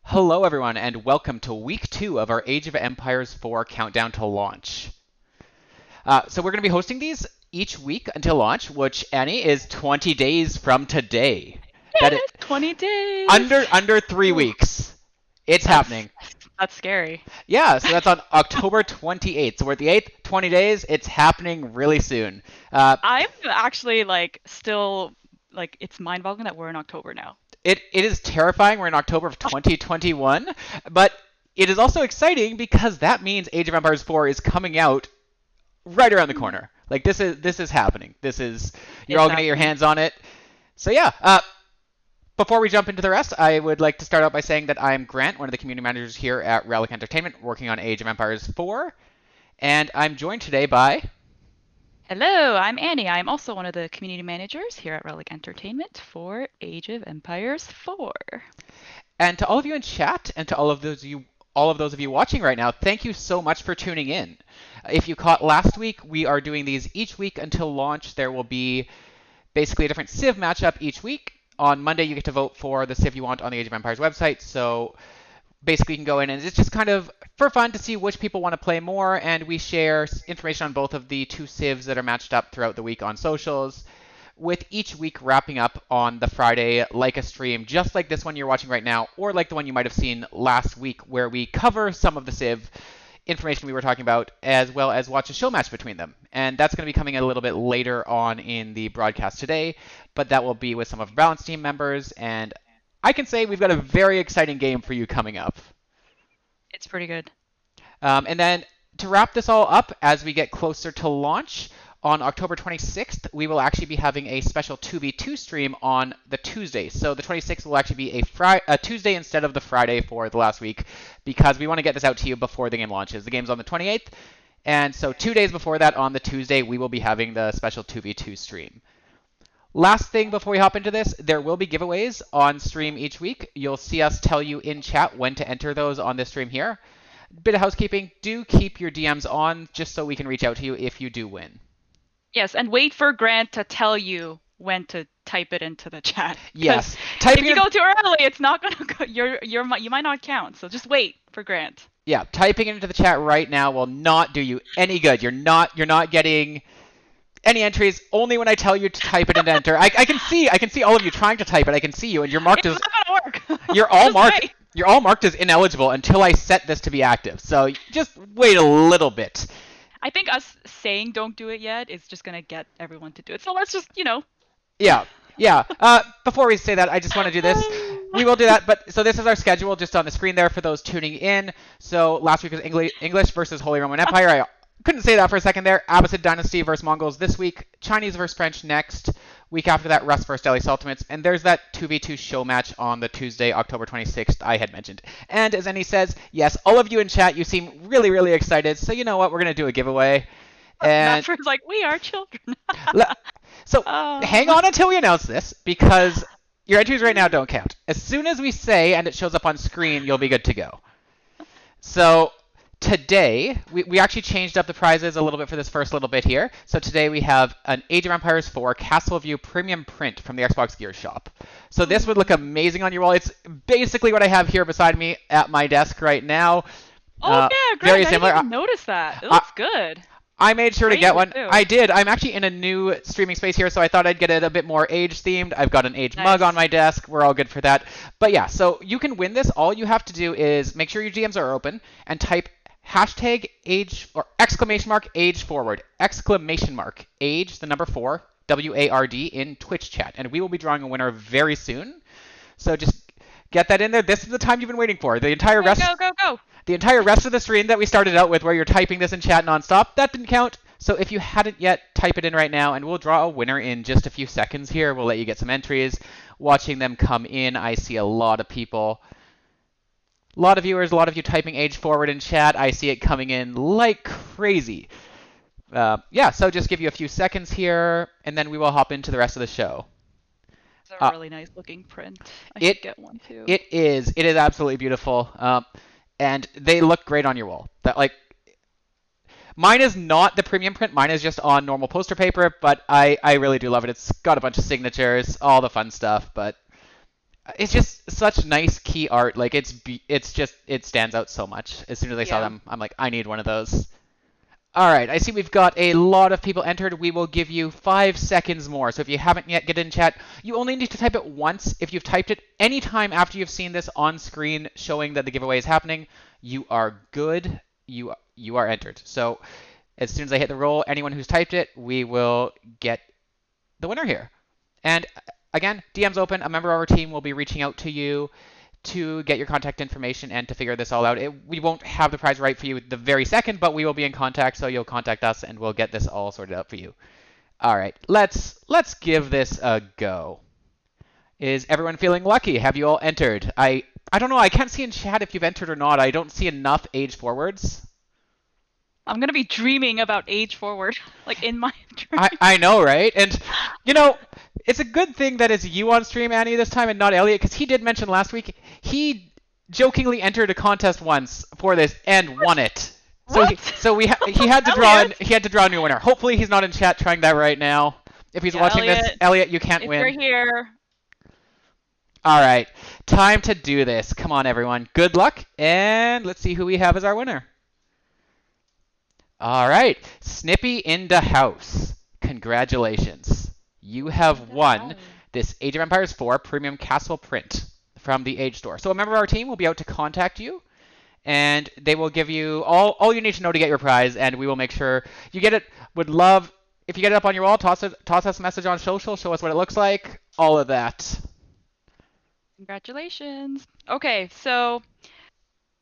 Hello everyone, and welcome to week 2 of our Age of Empires 4 countdown to launch. So we're going to be hosting these each week until launch, which, Annie, is 20 days from today. That is 20 days! Under 3 weeks. It's happening. That's scary. Yeah, so that's on October 28th. So we're at the 8th, 20 days. It's happening really soon. I'm actually, still, it's mind-boggling that we're in October now. It is terrifying. We're in October of 2021, but it is also exciting because that means Age of Empires 4 is coming out right around the corner. Like this is happening. You're all gonna get your hands on it. So yeah. Before we jump into the rest, I would like to start out by saying that I'm Grant, one of the community managers here at Relic Entertainment, working on Age of Empires 4, and I'm joined today by. Hello, I'm Annie. I'm also one of the community managers here at Relic Entertainment for Age of Empires 4. And to all of you in chat, and to all of those of you watching right now, thank you so much for tuning in. If you caught last week, we are doing these each week until launch. There will be basically a different Civ matchup each week. On Monday, you get to vote for the Civ you want on the Age of Empires website. So basically, you can go in and it's just kind of for fun to see which people want to play more, and we share information on both of the 2 civs that are matched up throughout the week on socials, with each week wrapping up on the Friday like a stream, just like this one you're watching right now, or like the one you might have seen last week, where we cover some of the civ information we were talking about, as well as watch a show match between them. And that's going to be coming a little bit later on in the broadcast today, but that will be with some of our balance team members, and I can say we've got a very exciting game for you coming up. It's pretty good. And then to wrap this all up, as we get closer to launch, on October 26th, we will actually be having a special 2v2 stream on the Tuesday. So the 26th will actually be a Tuesday instead of the Friday for the last week, because we want to get this out to you before the game launches. The game's on the 28th, and so 2 days before that, on the Tuesday, we will be having the special 2v2 stream. Last thing before we hop into this, there will be giveaways on stream each week. You'll see us tell you in chat when to enter those on this stream here. Bit of housekeeping, do keep your DMs on just so we can reach out to you if you do win. Yes, and wait for Grant to tell you when to type it into the chat. Yes. If you go too early, it's not going to go, you might not count, so just wait for Grant. Yeah, typing it into the chat right now will not do you any good. You're not getting any entries, only when I tell you to type it and enter. I can see all of you trying to type it. I can see you, and you're marked as. It's not gonna work. You're all marked. Wait. You're all marked as ineligible until I set this to be active. So just wait a little bit. I think us saying don't do it yet is just gonna get everyone to do it. So let's just, Yeah. Before we say that, I just want to do this. We will do that, but so this is our schedule just on the screen there for those tuning in. So last week was English versus Holy Roman Empire. I couldn't say that for a second there. Abbasid Dynasty versus Mongols this week. Chinese versus French next. Week after that, Rus versus Delhi Sultanates. And there's that 2v2 show match on the Tuesday, October 26th I had mentioned. And as Annie says, yes, all of you in chat, you seem really, really excited. So you know what? We're going to do a giveaway. And Matt's like, we are children. So hang on until we announce this, because your entries right now don't count. As soon as we say and it shows up on screen, you'll be good to go. So today, we actually changed up the prizes a little bit for this first little bit here. So today we have an Age of Empires 4 Castle View premium print from the Xbox Gear Shop. So this would look amazing on your wall. It's basically what I have here beside me at my desk right now. Oh yeah, Very Greg, I didn't similar. even notice that. It I, looks good. I made sure to Great get English one. too. I did. I'm actually in a new streaming space here, so I thought I'd get it a bit more age themed. I've got an age mug on Nice. my desk. We're all good for that. But yeah, so you can win this. All you have to do is make sure your DMs are open and type hashtag age or exclamation mark age forward, exclamation mark age, the number 4, WARD in Twitch chat. And we will be drawing a winner very soon. So just get that in there. This is the time you've been waiting for. Okay, go, go, go. The entire rest of the stream that we started out with where you're typing this in chat nonstop, that didn't count. So if you hadn't yet, type it in right now, and we'll draw a winner in just a few seconds here. We'll let you get some entries. Watching them come in, I see a lot of people. A lot of viewers, a lot of you typing age forward in chat. I see it coming in like crazy. Yeah, so just give you a few seconds here, and then we will hop into the rest of the show. It's a really nice looking print. I should get one too. It is. It is absolutely beautiful. And they look great on your wall. Mine is not the premium print. Mine is just on normal poster paper, but I really do love it. It's got a bunch of signatures, all the fun stuff, but it's just such nice key art. Like it's just it stands out so much. As soon as I saw them, I'm like, I need one of those. All right, I see we've got a lot of people entered. We will give you 5 seconds more. So if you haven't yet get in chat, you only need to type it once. If you've typed it any time after you've seen this on screen showing that the giveaway is happening, you are good. You are entered. So as soon as I hit the roll, anyone who's typed it, we will get the winner here. And again, DM's open. A member of our team will be reaching out to you to get your contact information and to figure this all out. We won't have the prize right for you the very second, but we will be in contact, so you'll contact us and we'll get this all sorted out for you. All right, let's give this a go. Is everyone feeling lucky? Have you all entered? I don't know. I can't see in chat if you've entered or not. I don't see enough age forwards. I'm gonna be dreaming about age forward, like in my dream. I know, right? And you know, it's a good thing that it's you on stream, Annie, this time, and not Elliot, because he did mention last week he jokingly entered a contest once for this and won it. So he had to draw a new winner. Hopefully he's not in chat trying that right now. If he's watching this, Elliot, you can't win. If you're here. All right, time to do this. Come on, everyone. Good luck, and let's see who we have as our winner. All right, Snippy in the house. Congratulations. You have won this Age of Empires 4 Premium Castle print from the Age Store. So a member of our team will be out to contact you, and they will give you all you need to know to get your prize, and we will make sure you get it. Would love, if you get it up on your wall, toss us a message on social, show us what it looks like, all of that. Congratulations. Okay, so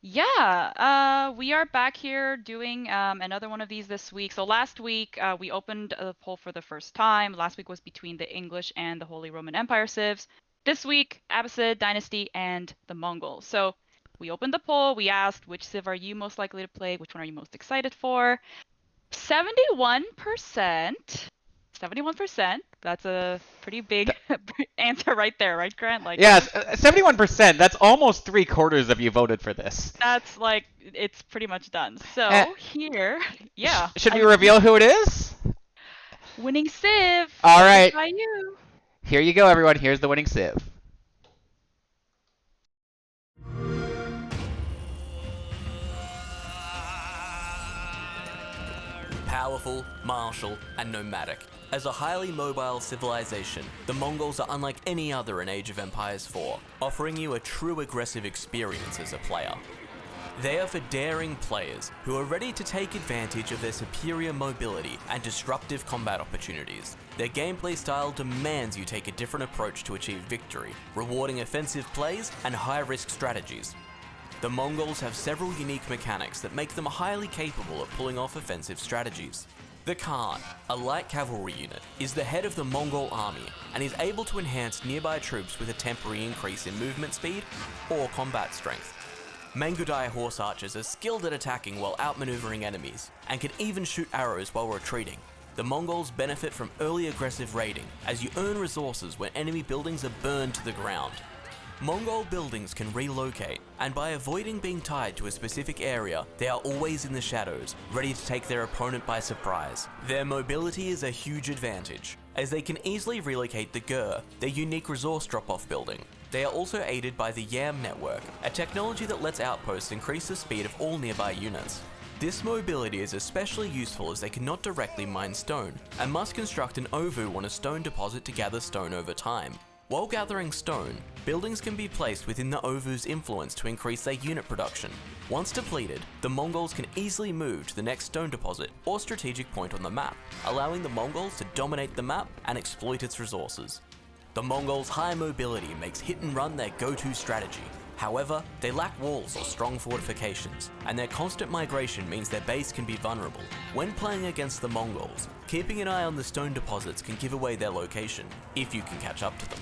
yeah, we are back here doing another one of these this week. So last week we opened the poll for the first time. Last week was between the English and the Holy Roman Empire civs. This week, Abbasid Dynasty and the Mongols. So we opened the poll. We asked, which civ are you most likely to play? Which one are you most excited for? 71%. 71%. That's a pretty big answer right there, right, Grant? Like, yes, 71%. That's almost 3/4 of you voted for this. That's like, it's pretty much done. So here, yeah. Should we reveal who it is? Winning civ. All right. By you. Here you go, everyone. Here's the winning civ. Powerful, martial, and nomadic. As a highly mobile civilization, the Mongols are unlike any other in Age of Empires 4, offering you a true aggressive experience as a player. They are for daring players who are ready to take advantage of their superior mobility and disruptive combat opportunities. Their gameplay style demands you take a different approach to achieve victory, rewarding offensive plays and high-risk strategies. The Mongols have several unique mechanics that make them highly capable of pulling off offensive strategies. The Khan, a light cavalry unit, is the head of the Mongol army and is able to enhance nearby troops with a temporary increase in movement speed or combat strength. Mangudai horse archers are skilled at attacking while outmaneuvering enemies and can even shoot arrows while retreating. The Mongols benefit from early aggressive raiding as you earn resources when enemy buildings are burned to the ground. Mongol buildings can relocate, and by avoiding being tied to a specific area, they are always in the shadows, ready to take their opponent by surprise. Their mobility is a huge advantage, as they can easily relocate the Gur, their unique resource drop-off building. They are also aided by the YAM network, a technology that lets outposts increase the speed of all nearby units. This mobility is especially useful as they cannot directly mine stone, and must construct an ovu on a stone deposit to gather stone over time. While gathering stone, buildings can be placed within the ovu's influence to increase their unit production. Once depleted, the Mongols can easily move to the next stone deposit or strategic point on the map, allowing the Mongols to dominate the map and exploit its resources. The Mongols' high mobility makes hit and run their go-to strategy. However, they lack walls or strong fortifications, and their constant migration means their base can be vulnerable. When playing against the Mongols, keeping an eye on the stone deposits can give away their location, if you can catch up to them.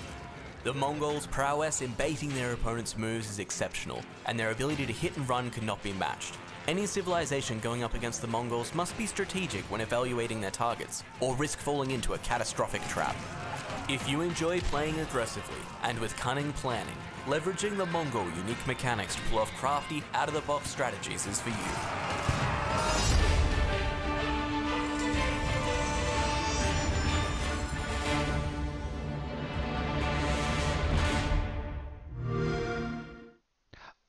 The Mongols' prowess in baiting their opponent's moves is exceptional, and their ability to hit and run cannot be matched. Any civilization going up against the Mongols must be strategic when evaluating their targets, or risk falling into a catastrophic trap. If you enjoy playing aggressively and with cunning planning, leveraging the Mongol unique mechanics to pull off crafty, out-of-the-box strategies is for you.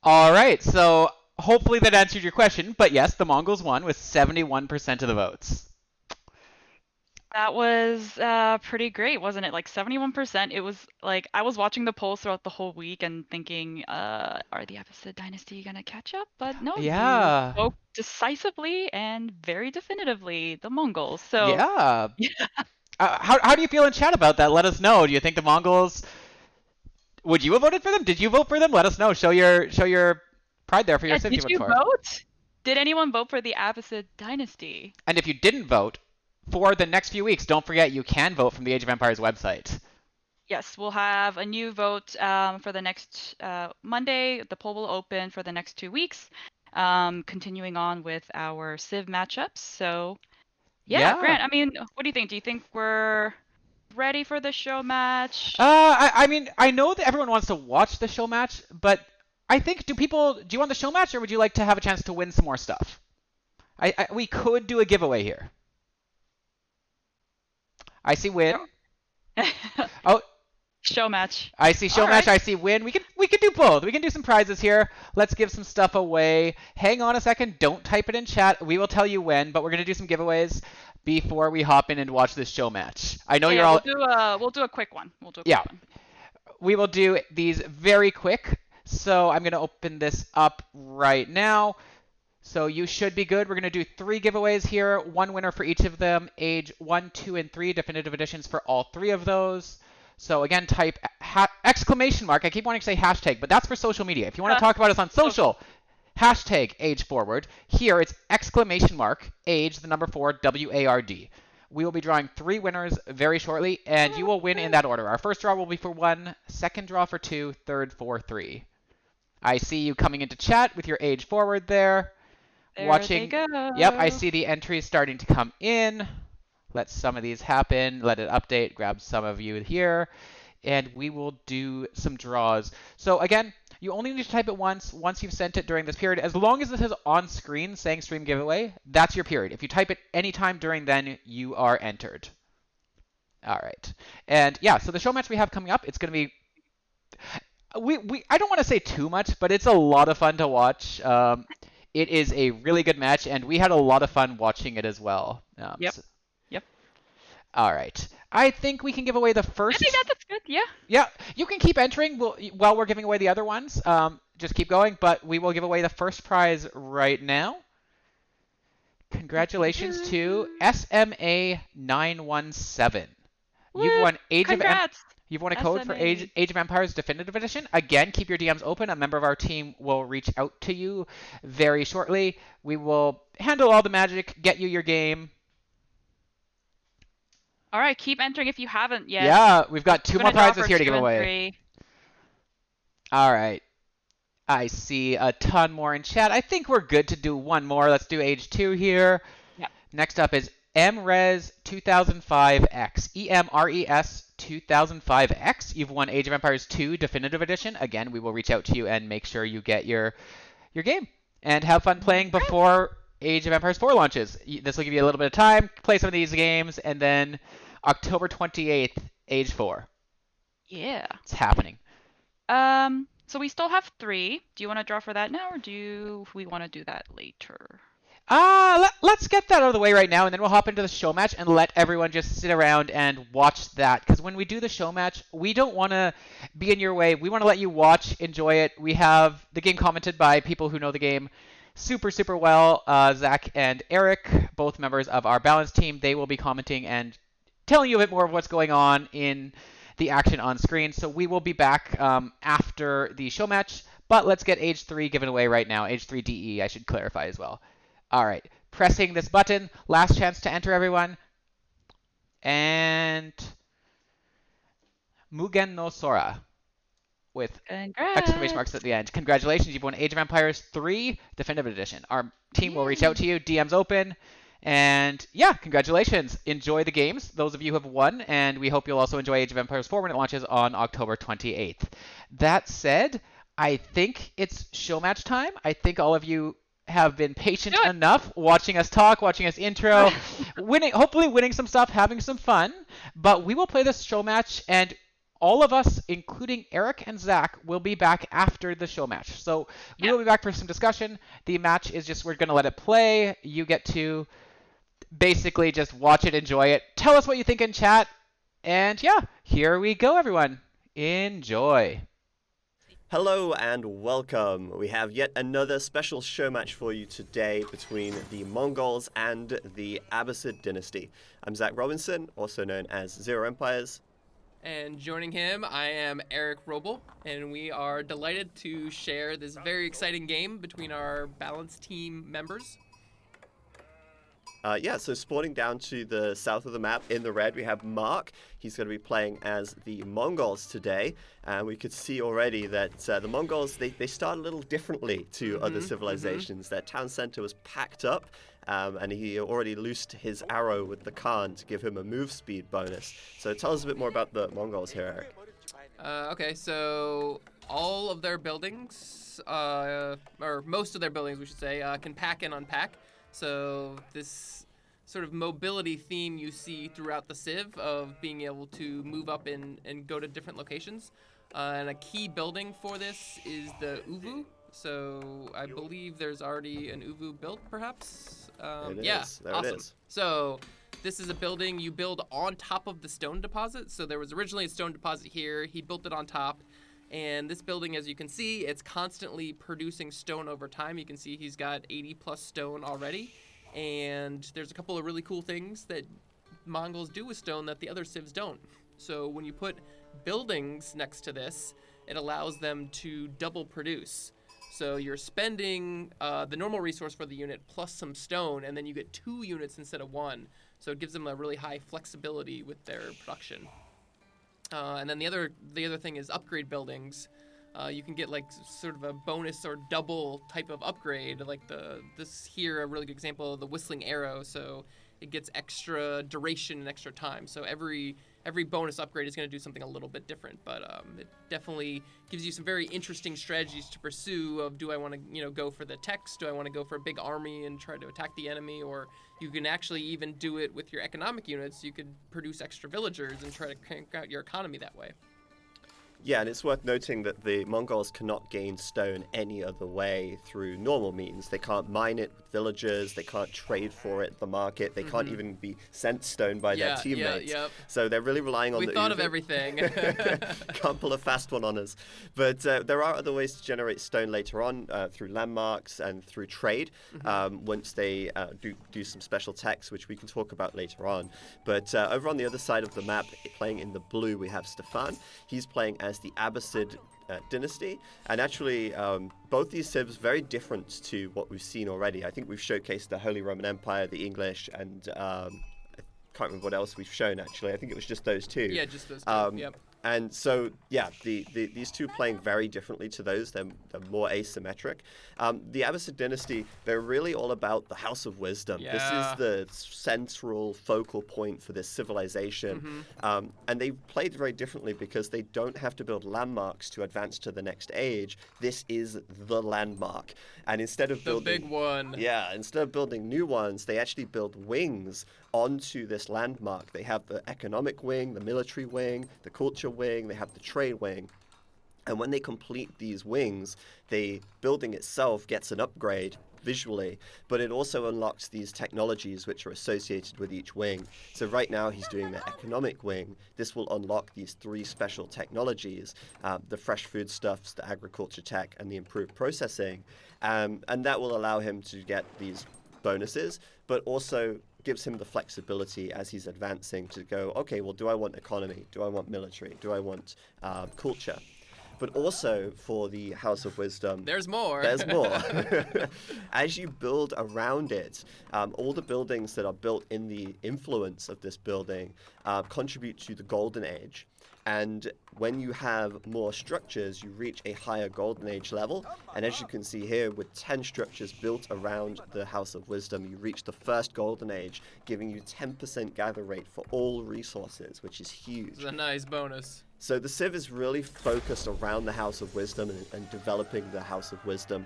All right, so hopefully that answered your question. But yes, the Mongols won with 71% of the votes. That was pretty great, wasn't it? Like 71%. It was like I was watching the polls throughout the whole week and thinking, are the Abbasid Dynasty gonna catch up? But no, Yeah. you spoke decisively and very definitively the Mongols. So Yeah. How do you feel in chat about that? Let us know. Do you think the Mongols? Would you have voted for them? Did you vote for them? Let us know. Show your pride there for your yeah, city did you for. vote? Did anyone vote for the Abbasid Dynasty? And if you didn't vote, for the next few weeks, don't forget you can vote from the Age of Empires website. Yes, we'll have a new vote for the next Monday. The poll will open for the next 2 weeks, continuing on with our Civ matchups. So, yeah, Grant, I mean, what do you think? Do you think we're ready for the show match? I mean, I know that everyone wants to watch the show match, but I think, do you want the show match, or would you like to have a chance to win some more stuff? We could do a giveaway here. I see win. Oh, show match. I see show match. Right. I see win. We can do both. We can do some prizes here. Let's give some stuff away. Hang on a second. Don't type it in chat. We will tell you when, but we're gonna do some giveaways before we hop in and watch this show match. I know you're all. We'll do a quick one. One. We will do these very quick. So I'm gonna open this up right now. So you should be good. We're going to do 3 giveaways here, 1 winner for each of them, age 1, 2, and 3, definitive editions for all 3 of those. So again, type exclamation mark. I keep wanting to say hashtag, but that's for social media. If you want to talk about us on social, hashtag age forward. Here it's exclamation mark, age, the number 4, WARD. We will be drawing 3 winners very shortly, and you will win in that order. Our first draw will be for 1, second draw for 2, third for 3. I see you coming into chat with your age forward there. There Watching. They go. Yep, I see the entries starting to come in. Let some of these happen. Let it update. Grab some of you here. And we will do some draws. So again, you only need to type it once you've sent it during this period. As long as it is on screen saying stream giveaway, that's your period. If you type it anytime during then, you are entered. All right. And yeah, so the show match we have coming up, it's going to be... I don't want to say too much, but it's a lot of fun to watch. It is a really good match, and we had a lot of fun watching it as well. Yep. All right. I think we can give away the first. I think that's good. Yeah. Yeah. You can keep entering while we're giving away the other ones. Just keep going, but we will give away the first prize right now. Congratulations to SMA917. You've won You've won a code for Age of Empires Definitive Edition. Again, keep your DMs open. A member of our team will reach out to you very shortly. We will handle all the magic, get you your game. All right, keep entering if you haven't yet. Yeah, we've got 2 more prizes here to give away. All right. I see a ton more in chat. I think we're good to do 1 more. Let's do Age 2 here. Yep. Next up is MRES 2005X. EMRES 2005X. You've won Age of Empires 2 Definitive Edition. Again, we will reach out to you and make sure you get your game. And have fun playing before Age of Empires 4 launches. This will give you a little bit of time, play some of these games, and then October 28th, Age 4. Yeah. It's happening. So we still have 3. Do you want to draw for that now, or do we want to do that later? Let's get that out of the way right now, and then we'll hop into the show match and let everyone just sit around and watch that. Because when we do the show match, we don't want to be in your way. We want to let you watch, enjoy it. We have the game commented by people who know the game super, super well. Zach and Eric, both members of our balance team, they will be commenting and telling you a bit more of what's going on in the action on screen. So we will be back after the show match. But let's get Age 3 given away right now. Age 3 DE, I should clarify as well. All right, pressing this button, last chance to enter, everyone. And Mugen no Sora with exclamation marks at the end. Congratulations, you've won Age of Empires 3 Definitive Edition. Our team will reach out to you, DM's open. And yeah, congratulations. Enjoy the games, those of you who have won, and we hope you'll also enjoy Age of Empires 4 when it launches on October 28th. That said, I think it's show match time. I think all of you have been patient enough watching us talk, watching us intro, hopefully winning some stuff, having some fun. But we will play this show match, and all of us, including Eric and Zach, will be back after the show match. So we will be back for some discussion. The match is just, we're going to let it play. You get to basically just watch it, enjoy it. Tell us what you think in chat. And yeah, here we go, everyone. Enjoy. Hello and welcome. We have yet another special show match for you today between the Mongols and the Abbasid Dynasty. I'm Zak Robinson, also known as ZeroEmpires. And joining him, I am Eric Robel, and we are delighted to share this very exciting game between our balance team members. So sporting down to the south of the map in the red, we have Mark. He's going to be playing as the Mongols today. And we could see already that the Mongols, they start a little differently to other civilizations. Their town center was packed up, and he already loosed his arrow with the Khan to give him a move speed bonus. So tell us a bit more about the Mongols here, Eric. Okay, so all of their buildings, or most of their buildings, we should say, can pack and unpack. So this sort of mobility theme you see throughout the Civ of being able to move up and go to different locations. And a key building for this is the Uvu. So I believe there's already an Uvu built, perhaps? There awesome. it is. So this is a building you build on top of the stone deposit. So there was originally a stone deposit here. He built it on top. And this building, as you can see, it's constantly producing stone over time. You can see he's got 80 plus stone already. And there's a couple of really cool things that Mongols do with stone that the other civs don't. So when you put buildings next to this, it allows them to double produce. So you're spending the normal resource for the unit plus some stone, and then you get 2 units instead of 1. So it gives them a really high flexibility with their production. And then the other thing is upgrade buildings. You can get like sort of a bonus or double type of upgrade. Like this here, a really good example of the whistling arrow. So it gets extra duration and extra time. So every bonus upgrade is going to do something a little bit different. But it definitely gives you some very interesting strategies to pursue. Of do I want to go for the techs? Do I want to go for a big army and try to attack the enemy? Or you can actually even do it with your economic units. You could produce extra villagers and try to crank out your economy that way. Yeah, and it's worth noting that the Mongols cannot gain stone any other way through normal means. They can't mine it with villagers, they can't trade for it at the market, they can't even be sent stone by their teammates. So they're really relying on we the thought of everything. Can't pull a fast one on us. But there are other ways to generate stone later on through landmarks and through trade once they do some special techs, which we can talk about later on. But over on the other side of the map, playing in the blue, we have Stefan. He's playing as the Abbasid Dynasty, and actually both these civs very different to what we've seen already. I think we've showcased the Holy Roman Empire, the English, and I can't remember what else we've shown actually. I think it was just those two. Yeah, just those two. Yep. And so, yeah, these two playing very differently to those. They're more asymmetric. The Abbasid Dynasty, they're really all about the House of Wisdom. Yeah. This is the central focal point for this civilization. And they played very differently because they don't have to build landmarks to advance to the next age. This is the landmark. And instead of building... The big one. Yeah, instead of building new ones, they actually build wings onto this landmark. They have the economic wing, the military wing, the culture wing, they have the trade wing. And when they complete these wings, the building itself gets an upgrade visually, but it also unlocks these technologies which are associated with each wing. So right now he's doing the economic wing. This will unlock these 3 special technologies, the fresh foodstuffs, the agriculture tech, and the improved processing. And that will allow him to get these bonuses, but also gives him the flexibility as he's advancing to go, okay, well, do I want economy? Do I want military? Do I want culture? But also for the House of Wisdom, There's more. There's more. As you build around it, all the buildings that are built in the influence of this building contribute to the Golden Age. And when you have more structures, you reach a higher Golden Age level. And as you can see here, with 10 structures built around the House of Wisdom, you reach the first Golden Age, giving you 10% gather rate for all resources, which is huge. It's a nice bonus. So the Civ is really focused around the House of Wisdom and developing the House of Wisdom.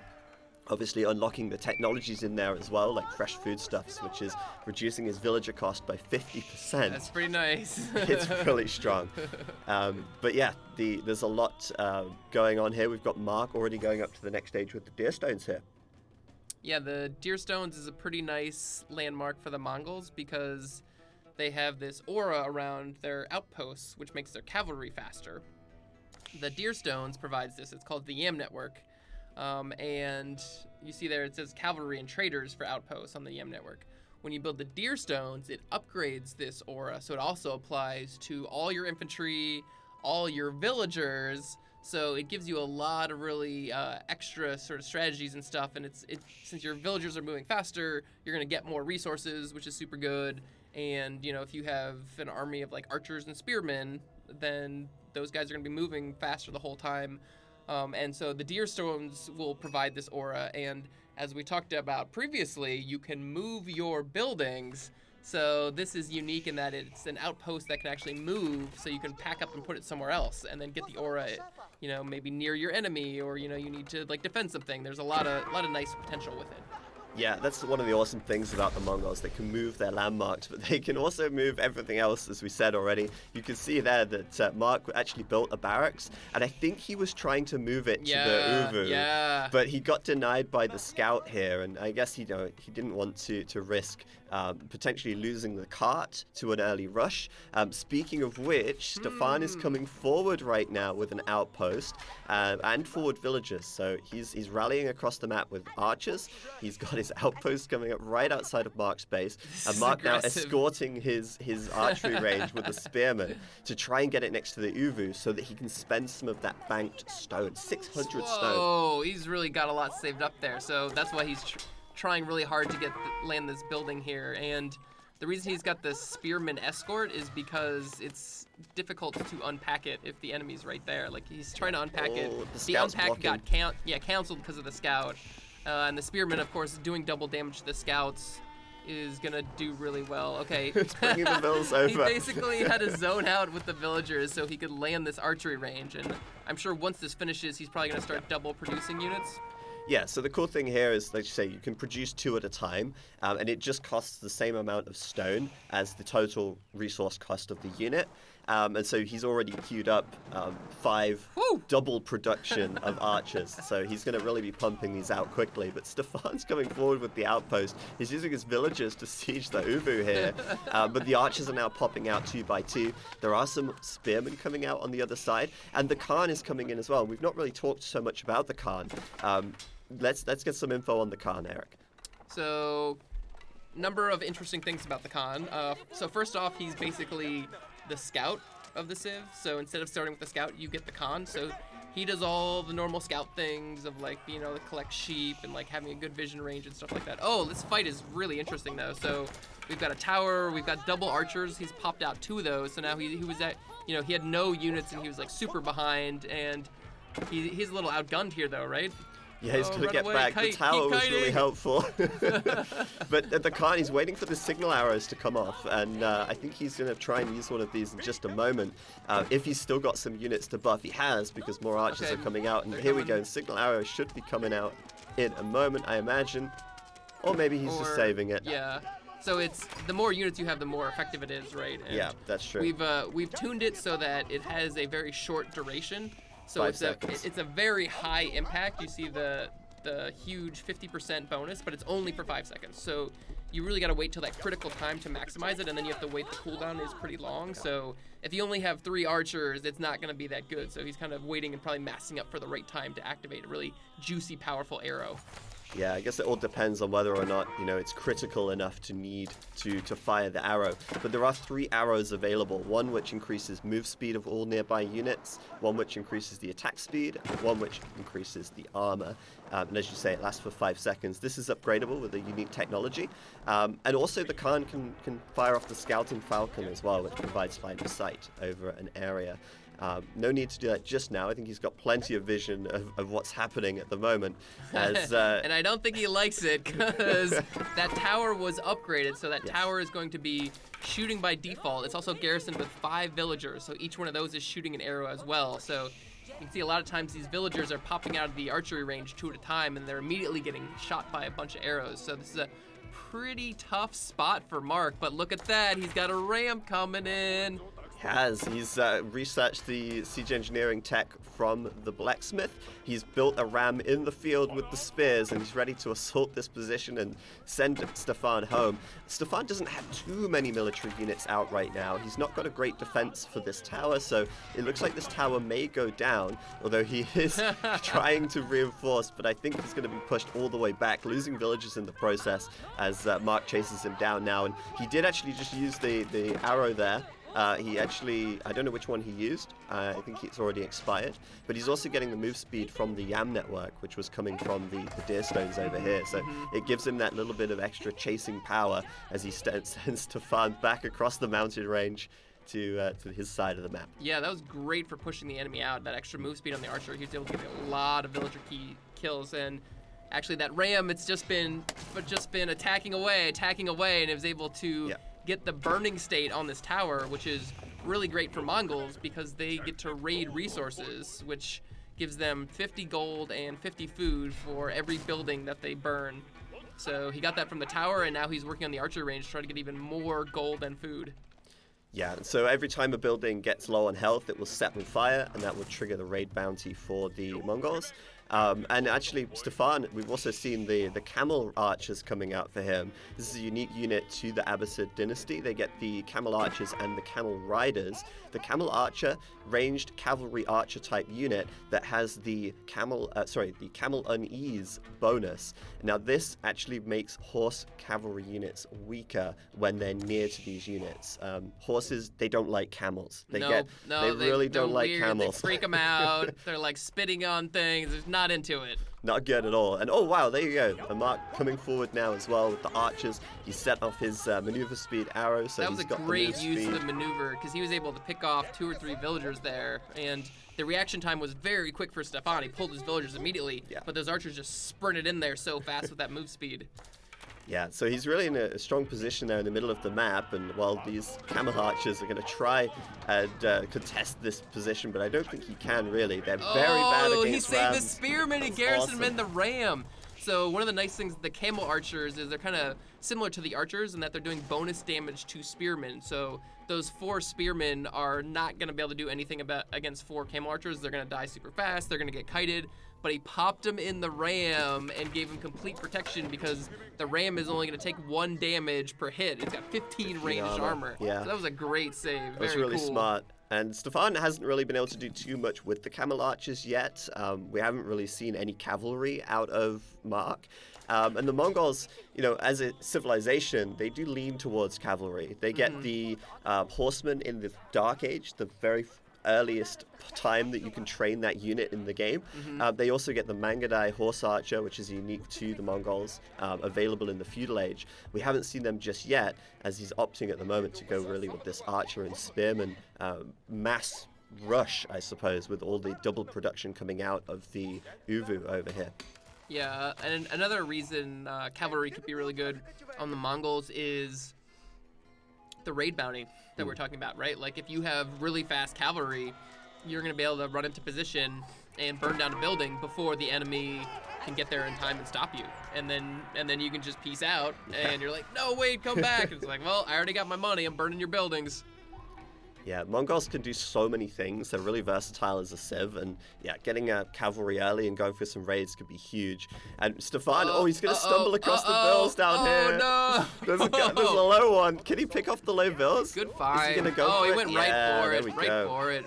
Obviously unlocking the technologies in there as well, like fresh foodstuffs, which is reducing his villager cost by 50%. That's pretty nice. It's really strong. But yeah, there's a lot going on here. We've got Mark already going up to the next stage with the deer stones here. Yeah, the deer stones is a pretty nice landmark for the Mongols because they have this aura around their outposts, which makes their cavalry faster. The deer stones provides this. It's called the Yam Network. And you see there it says cavalry and traders for outposts on the Yam Network. When you build the deer stones, it upgrades this aura, so it also applies to all your infantry, all your villagers. So it gives you a lot of really extra sort of strategies and stuff. And it's since your villagers are moving faster, you're gonna get more resources, which is super good. And you know, if you have an army of like archers and spearmen, then those guys are gonna be moving faster the whole time. And so the deer stones will provide this aura, and as we talked about previously, you can move your buildings. So this is unique in that it's an outpost that can actually move, so you can pack up and put it somewhere else, and then get the aura, you know, maybe near your enemy, or you know, you need to like defend something. There's a lot of nice potential with it. Yeah, that's one of the awesome things about the Mongols. They can move their landmarks, but they can also move everything else, as we said already. You can see there that Mark actually built a barracks, and I think he was trying to move it to the Uvu, but he got denied by the scout here, and I guess he didn't want to risk potentially losing the cart to an early rush. Speaking of which, Stefan is coming forward right now with an outpost and forward villagers. So he's rallying across the map with archers. He's got his outpost coming up right outside of Mark's base, and Mark now escorting his archery range with the spearmen to try and get it next to the Uvu so that he can spend some of that banked stone, 600 stone. Oh, he's really got a lot saved up there. So that's why he's trying really hard to land this building here. And the reason he's got the spearman escort is because it's difficult to unpack it if the enemy's right there. Like he's trying to unpack it. The unpack got canceled because of the scout. And the spearman, of course, doing double damage to the scouts is gonna do really well. Okay. It's bringing the vills over. He basically had to zone out with the villagers so he could land this archery range. And I'm sure once this finishes, he's probably gonna start double producing units. Yeah, so the cool thing here is, like you say, you can produce 2 at a time, and it just costs the same amount of stone as the total resource cost of the unit. And so he's already queued up 5 double production of archers. So he's going to really be pumping these out quickly. But Stefan's coming forward with the outpost. He's using his villagers to siege the Uvu here. But the archers are now popping out 2 by 2. There are some spearmen coming out on the other side. And the Khan is coming in as well. We've not really talked so much about the Khan. Let's get some info on the Khan, Eric. So, number of interesting things about the Khan. So first off, he's basically the scout of the Civ. So instead of starting with the scout, you get the Khan. So he does all the normal scout things of like, you know, collect sheep and like having a good vision range and stuff like that. Oh, this fight is really interesting though. So we've got a tower, we've got double archers. He's popped out 2 of those. So now he was at, you know, he had no units and he was like super behind, and he's a little outgunned here though, right? Yeah, he's going to get back. The tower was really helpful. But the Khan, he's waiting for the signal arrows to come off, and I think he's going to try and use one of these in just a moment. If he's still got some units to buff, he has, because more archers are coming out. And here we go. Signal arrows should be coming out in a moment, I imagine. Or maybe he's just saving it. Yeah. So it's the more units you have, the more effective it is, right? And yeah, that's true. We've tuned it so that it has a very short duration. So 5 seconds. it's a very high impact. You see the huge 50% bonus, but it's only for 5 seconds. So you really got to wait till that critical time to maximize it, and then you have to wait. The cooldown is pretty long. So if you only have 3 archers, it's not going to be that good. So he's kind of waiting and probably massing up for the right time to activate a really juicy, powerful arrow. Yeah, I guess it all depends on whether or not, it's critical enough to need to fire the arrow. But there are 3 arrows available, one which increases move speed of all nearby units, one which increases the attack speed, and one which increases the armor. And as you say, it lasts for 5 seconds. This is upgradable with a unique technology. And also the Khan can fire off the Scouting Falcon as well, which provides line of sight over an area. No need to do that just now. I think he's got plenty of vision of what's happening at the moment. As, and I don't think he likes it because that tower was upgraded, so that Yes. tower is going to be shooting by default. It's also garrisoned with 5 villagers, so each one of those is shooting an arrow as well. So you can see a lot of times these villagers are popping out of the archery range 2 at a time, and they're immediately getting shot by a bunch of arrows. So this is a pretty tough spot for Mark, but look at that. He's got a ram coming in. He's researched the siege engineering tech from the blacksmith. He's built a ram in the field with the spears, and he's ready to assault this position and send Stefan home. Stefan doesn't have too many military units out right now. He's not got a great defense for this tower, so it looks like this tower may go down, although he is trying to reinforce, but I think he's going to be pushed all the way back, losing villages in the process as Mark chases him down now. And he did actually just use the arrow there. I don't know which one he used. I think it's already expired. But he's also getting the move speed from the Yam network, which was coming from the deer stones over here. So it gives him that little bit of extra chasing power as he sends Stefan back across the mountain range to his side of the map. Yeah, that was great for pushing the enemy out. That extra move speed on the archer, he was able to get a lot of villager key kills. And actually, that ram, it's just been attacking away, and it was able to get the burning state on this tower, which is really great for Mongols because they get to raid resources, which gives them 50 gold and 50 food for every building that they burn. So he got that from the tower, and now he's working on the archer range to try to get even more gold and food. Yeah, so every time a building gets low on health, it will set on fire, and that will trigger the raid bounty for the Mongols. And actually, Stefan, we've also seen the camel archers coming out for him. This is a unique unit to the Abbasid Dynasty. They get the camel archers and the camel riders. The camel archer, ranged cavalry archer type unit that has the camel unease bonus. Now this actually makes horse cavalry units weaker when they're near to these units. Horses, they don't like camels. They really don't like weird. camels. They freak them out. They're like spitting on things. They're not into it. Not good at all. And oh wow, there you go. A Mark coming forward now as well with the archers. He set off his maneuver speed arrow, so that was he's a got great the move use speed. of the maneuver because he was able to pick off 2 or 3 villagers there, and the reaction time was very quick for Stefan. He pulled his villagers immediately, but those archers just sprinted in there so fast with that move speed. Yeah, so he's really in a strong position there in the middle of the map, and while these camel archers are going to try and contest this position, but I don't think he can really. They're very bad against he saved rams. the spearmen. He That's garrisoned him awesome. in the ram. So one of the nice things with the camel archers is they're kind of similar to the archers in that they're doing bonus damage to spearmen. So those 4 spearmen are not going to be able to do anything against 4 camel archers. They're going to die super fast. They're going to get kited. But he popped him in the ram and gave him complete protection because the ram is only going to take 1 damage per hit. It's got 15 ranged armor. Yeah. So that was a great save. That was really smart. And Stefan hasn't really been able to do too much with the camel archers yet. We haven't really seen any cavalry out of Mark. And the Mongols, as a civilization, they do lean towards cavalry. They get the horsemen in the Dark Age, the very earliest time that you can train that unit in the game. They also get the Mangadai horse archer, which is unique to the Mongols, available in the feudal age. We haven't seen them just yet, as he's opting at the moment to go really with this archer and spearman mass rush, I suppose, with all the double production coming out of the Uvu over here. Yeah, and another reason cavalry could be really good on the Mongols is the raid bounty that we're talking about, right? Like if you have really fast cavalry, you're going to be able to run into position and burn down a building before the enemy can get there in time and stop you. And then you can just peace out and you're like, no, wait, come back. It's like, well, I already got my money. I'm burning your buildings. Yeah, Mongols can do so many things. They're really versatile as a civ, and yeah, getting a cavalry early and going for some raids could be huge. And Stefan, he's going to stumble across the bills down here. No! There's a low one. Can he pick off the low bills? Good find. Is he going to go for he it? went Yeah, right for there it. we Right go. for it.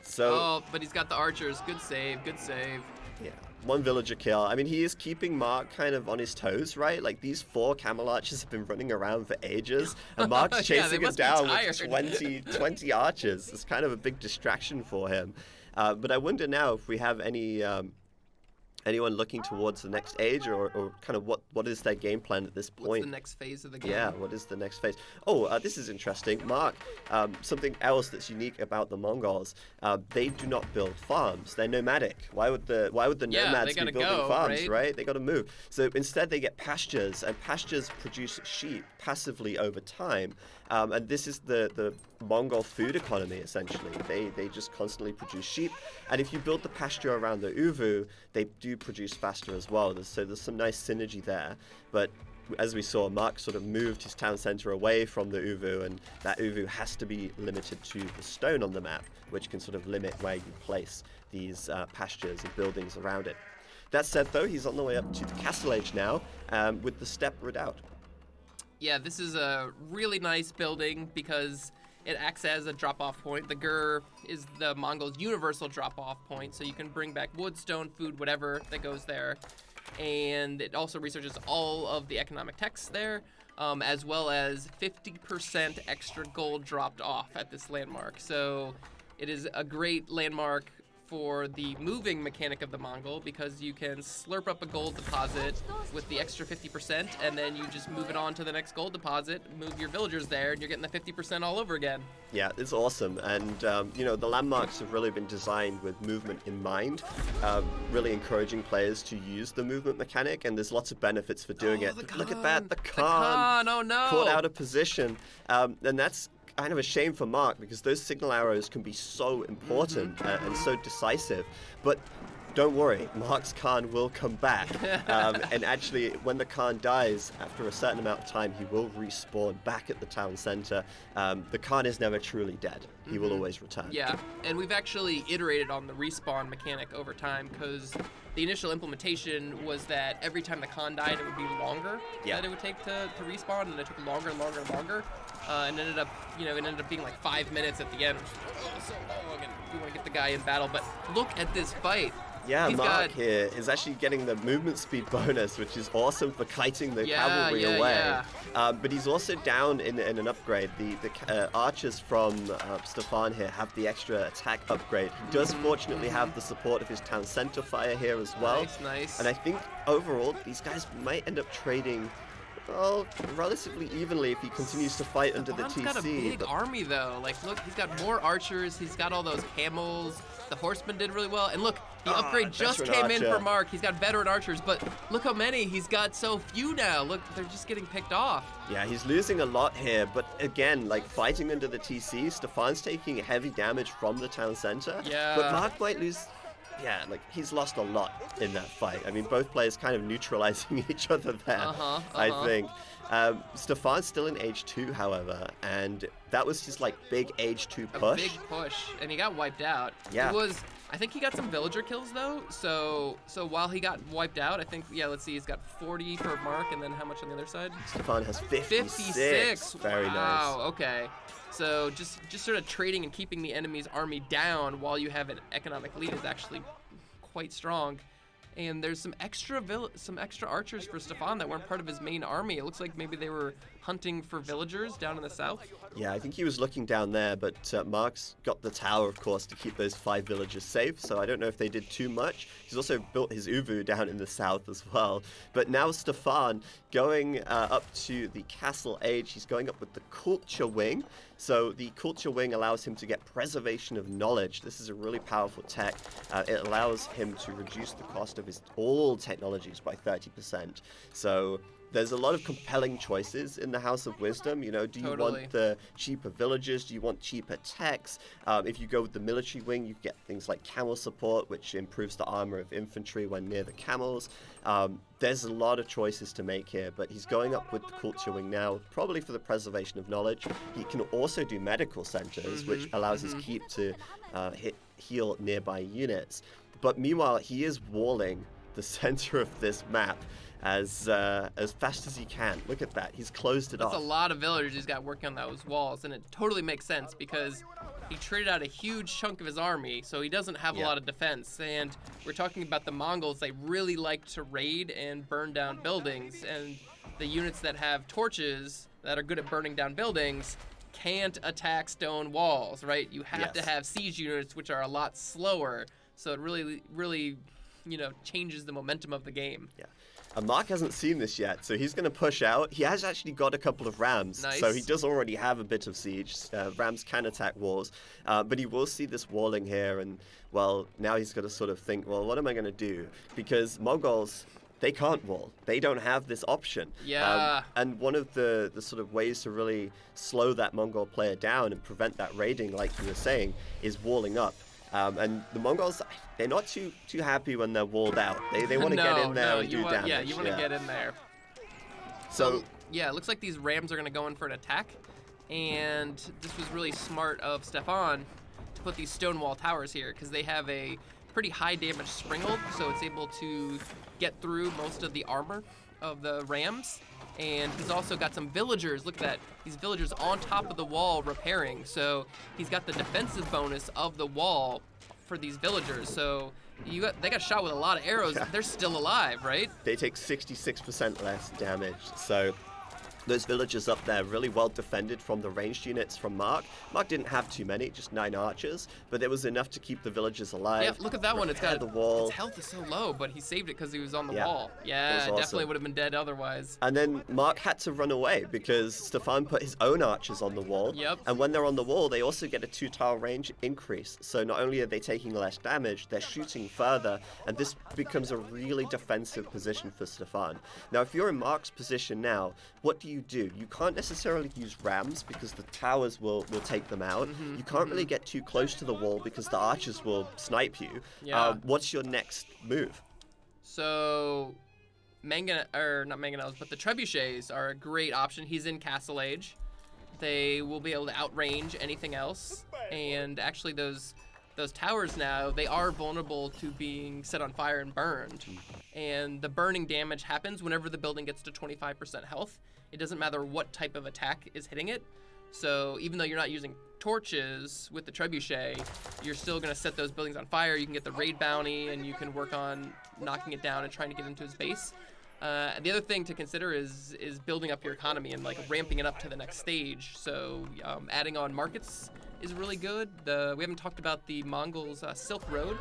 So, but he's got the archers. Good save. Good save. yeah, one villager kill. I mean, he is keeping Mark kind of on his toes, right? Like, these 4 camel archers have been running around for ages, and Mark's Yeah, they chasing him must be down tired. with 20 archers. It's kind of a big distraction for him. But I wonder now if we have anyone looking towards the next age, or kind of what is their game plan at this point? What's the next phase of the game? Yeah, what is the next phase? Oh, this is interesting. Mark, something else that's unique about the Mongols, they do not build farms. They're nomadic. Why would the nomads they be gotta building go, farms, right? right? They got to move. So instead they get pastures, and pastures produce sheep passively over time. And this is the Mongol food economy, essentially. They just constantly produce sheep. And if you build the pasture around the uvu, they do produce faster as well. So there's some nice synergy there. But as we saw, Mark sort of moved his town center away from the uvu, and that uvu has to be limited to the stone on the map, which can sort of limit where you place these pastures and buildings around it. That said, though, he's on the way up to the castle age now, with the steppe redoubt. Yeah, this is a really nice building because it acts as a drop-off point. The Gur is the Mongols' universal drop-off point, so you can bring back wood, stone, food, whatever that goes there. And it also researches all of the economic texts there, as well as 50% extra gold dropped off at this landmark. So it is a great landmark for the moving mechanic of the Mongol, because you can slurp up a gold deposit with the extra 50%, and then you just move it on to the next gold deposit, move your villagers there, and you're getting the 50% all over again. Yeah, it's awesome. And, the landmarks have really been designed with movement in mind, really encouraging players to use the movement mechanic, and there's lots of benefits for doing it. Look at that, the Khan Oh no! caught out of position. And that's kind of a shame for Mark, because those signal arrows can be so important and so decisive. But don't worry, Mark's Khan will come back. And actually, when the Khan dies, after a certain amount of time, he will respawn back at the town center. The Khan is never truly dead. He will always return. Yeah, and we've actually iterated on the respawn mechanic over time, because the initial implementation was that every time the Khan died, it would be longer that it would take to respawn, and it took longer and longer and longer. And ended up being like 5 minutes at the end, which is so long, and we want to get the guy in battle. But look at this fight. Yeah, Mark here is actually getting the movement speed bonus, which is awesome for kiting the cavalry away. Yeah. But he's also down in an upgrade. The archers from Stefan here have the extra attack upgrade. He does fortunately have the support of his town center fire here as well. Nice. And I think overall, these guys might end up trading relatively evenly if he continues to fight under the TC. He's got a big army, though. Like, look, he's got more archers. He's got all those camels. The horsemen did really well. And look, the upgrade just came in for Mark. He's got veteran archers, but look how many. He's got so few now. Look, they're just getting picked off. Yeah, he's losing a lot here, but again, like fighting under the TC, Stefan's taking heavy damage from the town center. Yeah. But Mark might lose. Yeah, like he's lost a lot in that fight. I mean, both players kind of neutralizing each other there, I think. Stefan's still in age 2, however, and that was his like big age 2 push. A big push, and he got wiped out. Yeah. I think he got some villager kills though. So while he got wiped out, I think let's see, he's got 40 for Mark, and then how much on the other side? Stefan has 56. Very nice. Wow. Okay. So just sort of trading and keeping the enemy's army down while you have an economic lead is actually quite strong. And there's some extra archers for Stefan that weren't part of his main army. It looks like maybe they were hunting for villagers down in the south. Yeah, I think he was looking down there, but Mark's got the tower, of course, to keep those 5 villagers safe, so I don't know if they did too much. He's also built his uvu down in the south as well. But now Stefan, going up to the castle age, he's going up with the culture wing. So the culture wing allows him to get preservation of knowledge. This is a really powerful tech. It allows him to reduce the cost of his all technologies by 30%. So there's a lot of compelling choices in the House of Wisdom. You know, do you Totally. want the cheaper villagers? Do you want cheaper techs? If you go with the military wing, you get things like camel support, which improves the armor of infantry when near the camels. There's a lot of choices to make here, but he's going up with the culture wing now, probably for the preservation of knowledge. He can also do medical centers, which allows his keep to heal nearby units. But meanwhile, he is walling the center of this map as fast as he can. Look at that. He's closed it That's off. a lot of villagers he's got working on those walls, and it totally makes sense because he traded out a huge chunk of his army, so he doesn't have a lot of defense. And we're talking about the Mongols. They really like to raid and burn down buildings, and the units that have torches that are good at burning down buildings can't attack stone walls, right? You have to have siege units, which are a lot slower, so it really, changes the momentum of the game. Yeah. And Mark hasn't seen this yet, so he's going to push out. He has actually got a couple of rams, Nice. so he does already have a bit of siege. Rams can attack walls, but he will see this walling here, and, well, now he's got to sort of think, well, what am I going to do? Because Mongols, they can't wall. They don't have this option. Yeah. And one of the sort of ways to really slow that Mongol player down and prevent that raiding, like you were saying, is walling up. And the Mongols, they're not too happy when they're walled out. They want to get in there and do damage. Yeah, you want to get in there. So, yeah, it looks like these rams are going to go in for an attack. And this was really smart of Stefan to put these stone wall towers here because they have a pretty high damage springald, so it's able to get through most of the armor of the rams. And he's also got some villagers. Look at that. These villagers on top of the wall repairing. So he's got the defensive bonus of the wall for these villagers. So they got shot with a lot of arrows. Yeah. They're still alive, right? they take 66% less damage. So those villagers up there really well defended from the ranged units from Mark. Mark didn't have too many, just 9 archers, but there was enough to keep the villagers alive. Yeah, look at that one. It's got the wall. Its health is so low, but he saved it because he was on the Yeah, wall. it Yeah, was awesome. definitely would have been dead otherwise. And then Mark had to run away because Stefan put his own archers on the wall. Yep. And when they're on the wall, they also get a 2-tile range increase. So not only are they taking less damage, they're shooting further, and this becomes a really defensive position for Stefan. Now, if you're in Mark's position now, what do? You can't necessarily use rams because the towers will take them out. You can't really get too close to the wall because the archers will snipe you. Yeah. What's your next move? So, not mangonels, but the trebuchets are a great option. He's in Castle Age. They will be able to outrange anything else. And actually, those towers now, they are vulnerable to being set on fire and burned. And the burning damage happens whenever the building gets to 25% health. It doesn't matter what type of attack is hitting it. So even though you're not using torches with the trebuchet, you're still going to set those buildings on fire. You can get the raid bounty, and you can work on knocking it down and trying to get into his base. The other thing to consider is building up your economy and like ramping it up to the next stage. So adding on markets is really good. We haven't talked about the Mongols' Silk Road,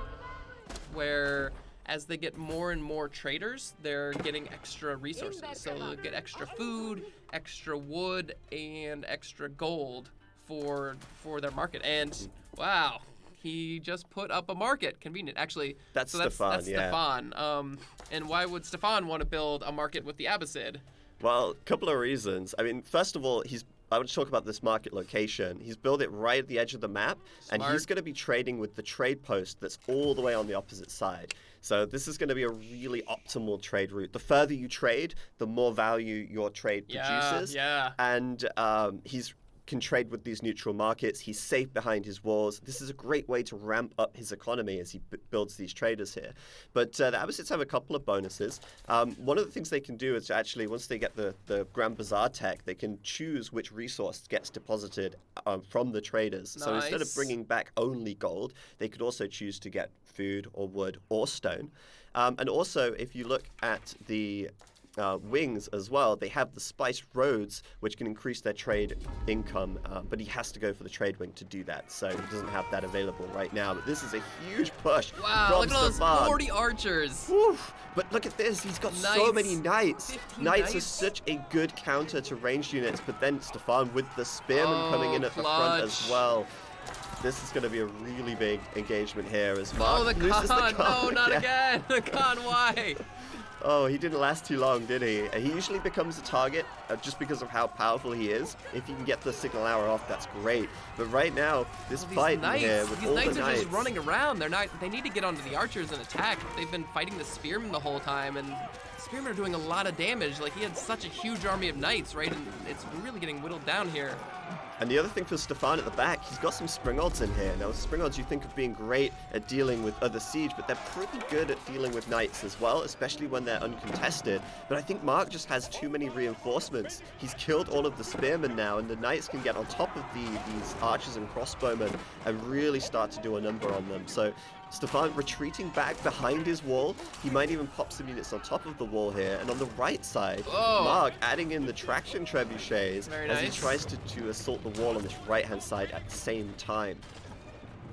where as they get more and more traders, they're getting extra resources. So they'll get extra food, extra wood, and extra gold for their market. And wow, he just put up a market. Convenient, actually. That's so Stefan, that's yeah. Stefan. And why would Stefan want to build a market with the Abbasid? Well, a couple of reasons. I mean, first of all, I want to talk about this market location. He's built it right at the edge of the map, and he's going to be trading with the trade post that's all the way on the opposite side. So this is going to be a really optimal trade route. The further you trade, the more value your trade produces. Yeah. And he's can trade with these neutral markets. He's safe behind his walls. This is a great way to ramp up his economy as he builds these traders here. But the Abbasids have a couple of bonuses. One of the things they can do is actually, once they get the Grand Bazaar tech, they can choose which resource gets deposited from the traders. So instead of bringing back only gold, they could also choose to get food or wood or stone. And also, if you look at the wings as well, they have the spiced roads, which can increase their trade income, but he has to go for the trade wing to do that, so he doesn't have that available right now. But this is a huge push. Wow, from look at all those Stefan. 40 archers. Woo. But look at this, he's got so many knights. 15 Knights are knights. such a good counter to ranged units, but then Stefan with the spearmen coming in at the front as clutch. well. This is going to be a really big engagement here as Mark Oh, the loses Khan. the Khan. No, not Yeah. again. The Khan, why? Oh, he didn't last too long, did he? He usually becomes a target just because of how powerful he is. If you can get the signal arrow off, that's great. But right now, this fight in here with all the knights are knights just running around. They need to get onto the archers and attack. They've been fighting the spearmen the whole time, and the spearmen are doing a lot of damage. Like, he had such a huge army of knights, right? And it's really getting whittled down here. And the other thing for Stefan at the back, he's got some Springolds in here. Now, Springolds you think of being great at dealing with other siege, but they're pretty good at dealing with knights as well, especially when they're uncontested. But I think Mark just has too many reinforcements. He's killed all of the spearmen now, and the knights can get on top of these archers and crossbowmen and really start to do a number on them. So Stefan retreating back behind his wall. He might even pop some units on top of the wall here. And on the right side, Mark adding in the traction trebuchets as he tries to assault the wall on this right-hand side at the same time.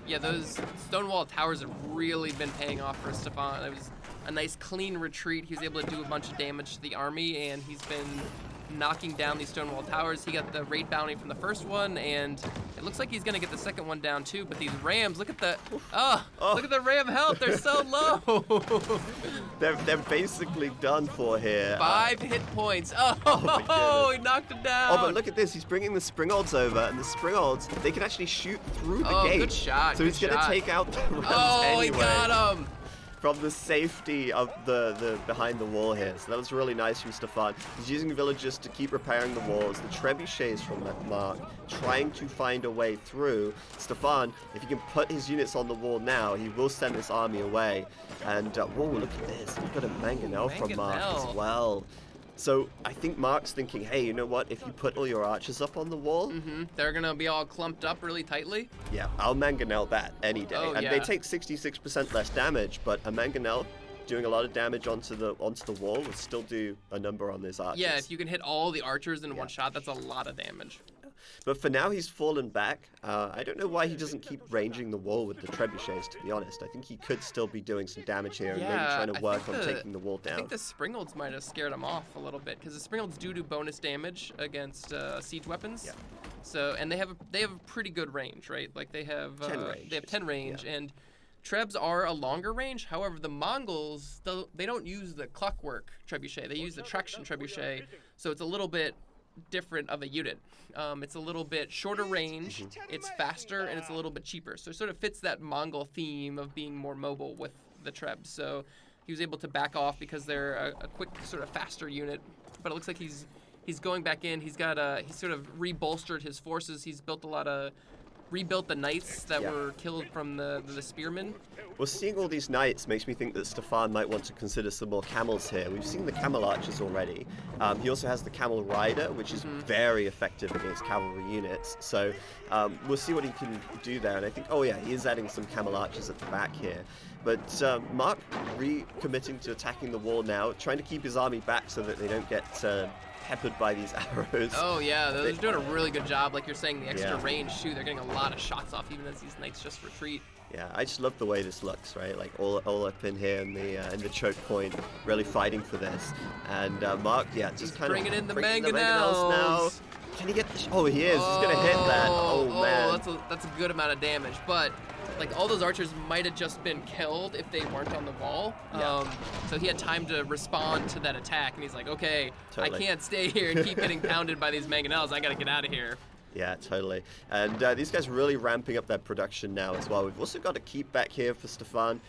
Yeah, those stone wall towers have really been paying off for Stefan. It was a nice clean retreat. He was able to do a bunch of damage to the army, and he's been knocking down these stone wall towers. He got the raid bounty from the first one, and it looks like he's gonna get the second one down too. But these rams, look at the look at the ram health. They're so low. They're basically done for here. 5 hit points. He knocked him down. Oh, but look at this. He's bringing the Springolds over, and the Springolds, they can actually shoot through the gate. Good shot. So he's gonna take out the rams anyway. He got him. From the safety of the behind the wall here. So that was really nice from Stefan. He's using villagers to keep repairing the walls. The trebuchets from Mark trying to find a way through. Stefan, if he can put his units on the wall now, he will send this army away. And whoa, look at this. We've got a mangonel from Mark as well. So I think Mark's thinking, hey, you know what? If you put all your archers up on the wall, they're gonna be all clumped up really tightly. Yeah, I'll mangonel that any day. They take 66% less damage, but a mangonel doing a lot of damage onto the wall would still do a number on these archers. Yeah, if you can hit all the archers in one shot, that's a lot of damage. But for now, he's fallen back. I don't know why he doesn't keep ranging the wall with the trebuchets, to be honest. I think he could still be doing some damage here and maybe trying to work on taking the wall down. I think the Springolds might have scared him off a little bit, because the Springolds do bonus damage against siege weapons. Yeah. So, and they have a pretty good range, right? Like they have 10 range. They have 10 range, and Trebs are a longer range. However, the Mongols, they don't use the clockwork trebuchet. They use the traction trebuchet, so it's a little bit different of a unit. It's a little bit shorter range, it's faster, and it's a little bit cheaper. So it sort of fits that Mongol theme of being more mobile with the Trebs. So he was able to back off because they're a quick, sort of faster unit. But it looks like he's going back in. He's sort of rebolstered his forces. He's rebuilt the knights that were killed from the spearmen. Well, seeing all these knights makes me think that Stefan might want to consider some more camels here. We've seen the camel archers already. He also has the camel rider, which is very effective against cavalry units. So we'll see what he can do there. And I think, he is adding some camel archers at the back here. But Mark recommitting to attacking the wall now, trying to keep his army back so that they don't get peppered by these arrows. Oh yeah, they're doing a really good job. Like you're saying, the extra range too. They're getting a lot of shots off, even as these knights just retreat. Yeah, I just love the way this looks, right? Like all up in here in the choke point, really fighting for this. And Mark, just kind bringing of in the mangonels now. Can he get the? Oh, he is. He's gonna hit that. Oh man. That's a good amount of damage, but. Like, all those archers might have just been killed if they weren't on the wall. So he had time to respond to that attack, and he's like, okay, totally. I can't stay here and keep getting pounded by these mangonels. I gotta get out of here. Yeah, totally. And these guys are really ramping up their production now as well. We've also got to keep back here for Stefan,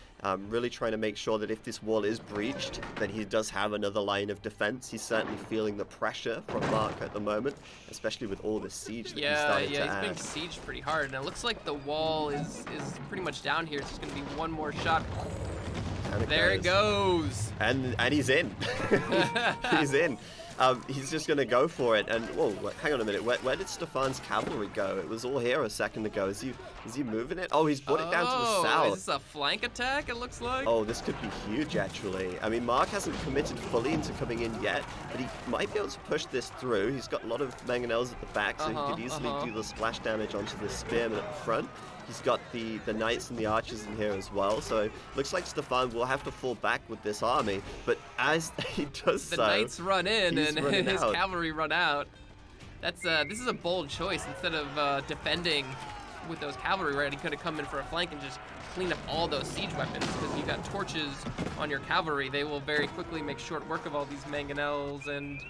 really trying to make sure that if this wall is breached, then he does have another line of defense. He's certainly feeling the pressure from Mark at the moment, especially with all the siege that he's starting to add. He's being sieged pretty hard. And it looks like the wall is pretty much down here. It's just going to be one more shot. There it goes. And he's in. He's in. He's just going to go for it. And, whoa, hang on a minute. Where did Stefan's cavalry go? It was all here a second ago. Is he moving it? Oh, he's brought it down to the south. Is this a flank attack, it looks like? Oh, this could be huge, actually. I mean, Mark hasn't committed fully into coming in yet, but he might be able to push this through. He's got a lot of mangonels at the back, so he could easily do the splash damage onto the spearmen at the front. He's got the knights and the archers in here as well, so it looks like Stefan will have to fall back with this army, but as he does the knights run in and his out. Cavalry run out. This is a bold choice. Instead of defending with those cavalry, right? He could have come in for a flank and just clean up all those siege weapons, because you got torches on your cavalry. They will very quickly make short work of all these mangonels, and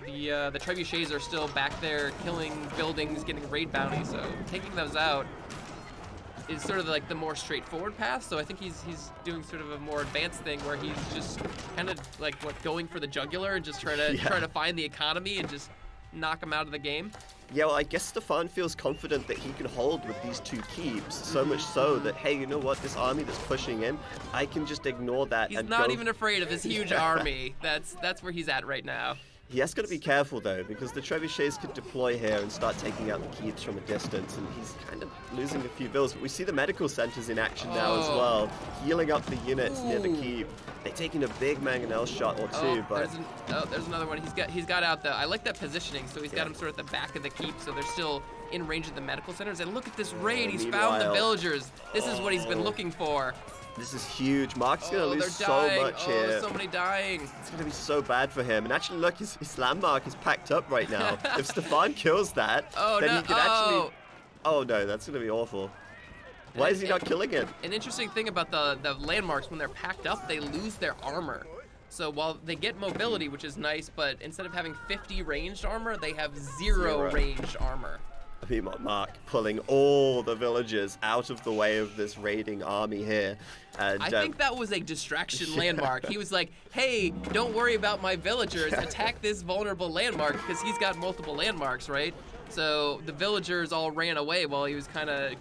the trebuchets are still back there killing buildings, getting raid bounties. So taking those out is sort of like the more straightforward path. So I think he's doing sort of a more advanced thing where he's just kind of like going for the jugular and just try to find the economy and just knock him out of the game. Yeah, well, I guess Stefan feels confident that he can hold with these 2 keeps, so much so that, hey, you know what, this army that's pushing in, I can just ignore that. He's and not go... even afraid of this huge army. That's where he's at right now. He has got to be careful, though, because the trebuchets could deploy here and start taking out the keeps from a distance, and he's kind of losing a few villas. But we see the medical centers in action now as well, healing up the units near the keep. They're taking a big mangonel shot or 2, but... There's another one. He's got out the... I like that positioning, so he's got him sort of at the back of the keep, so they're still in range of the medical centers. And look at this raid. He's found the villagers. This is what he's been looking for. This is huge. Mark's going to lose so much here. So many dying. It's going to be so bad for him. And actually, look, his landmark is packed up right now. If Stefan kills that, then he could actually... Oh, no, that's going to be awful. Why is he not killing it? An interesting thing about the landmarks, when they're packed up, they lose their armor. So while they get mobility, which is nice, but instead of having 50 ranged armor, they have zero ranged armor. I mean, Mark pulling all the villagers out of the way of this raiding army here. And, I think that was a distraction landmark. He was like, hey, don't worry about my villagers. Attack this vulnerable landmark, because he's got multiple landmarks, right? So the villagers all ran away while he was kind of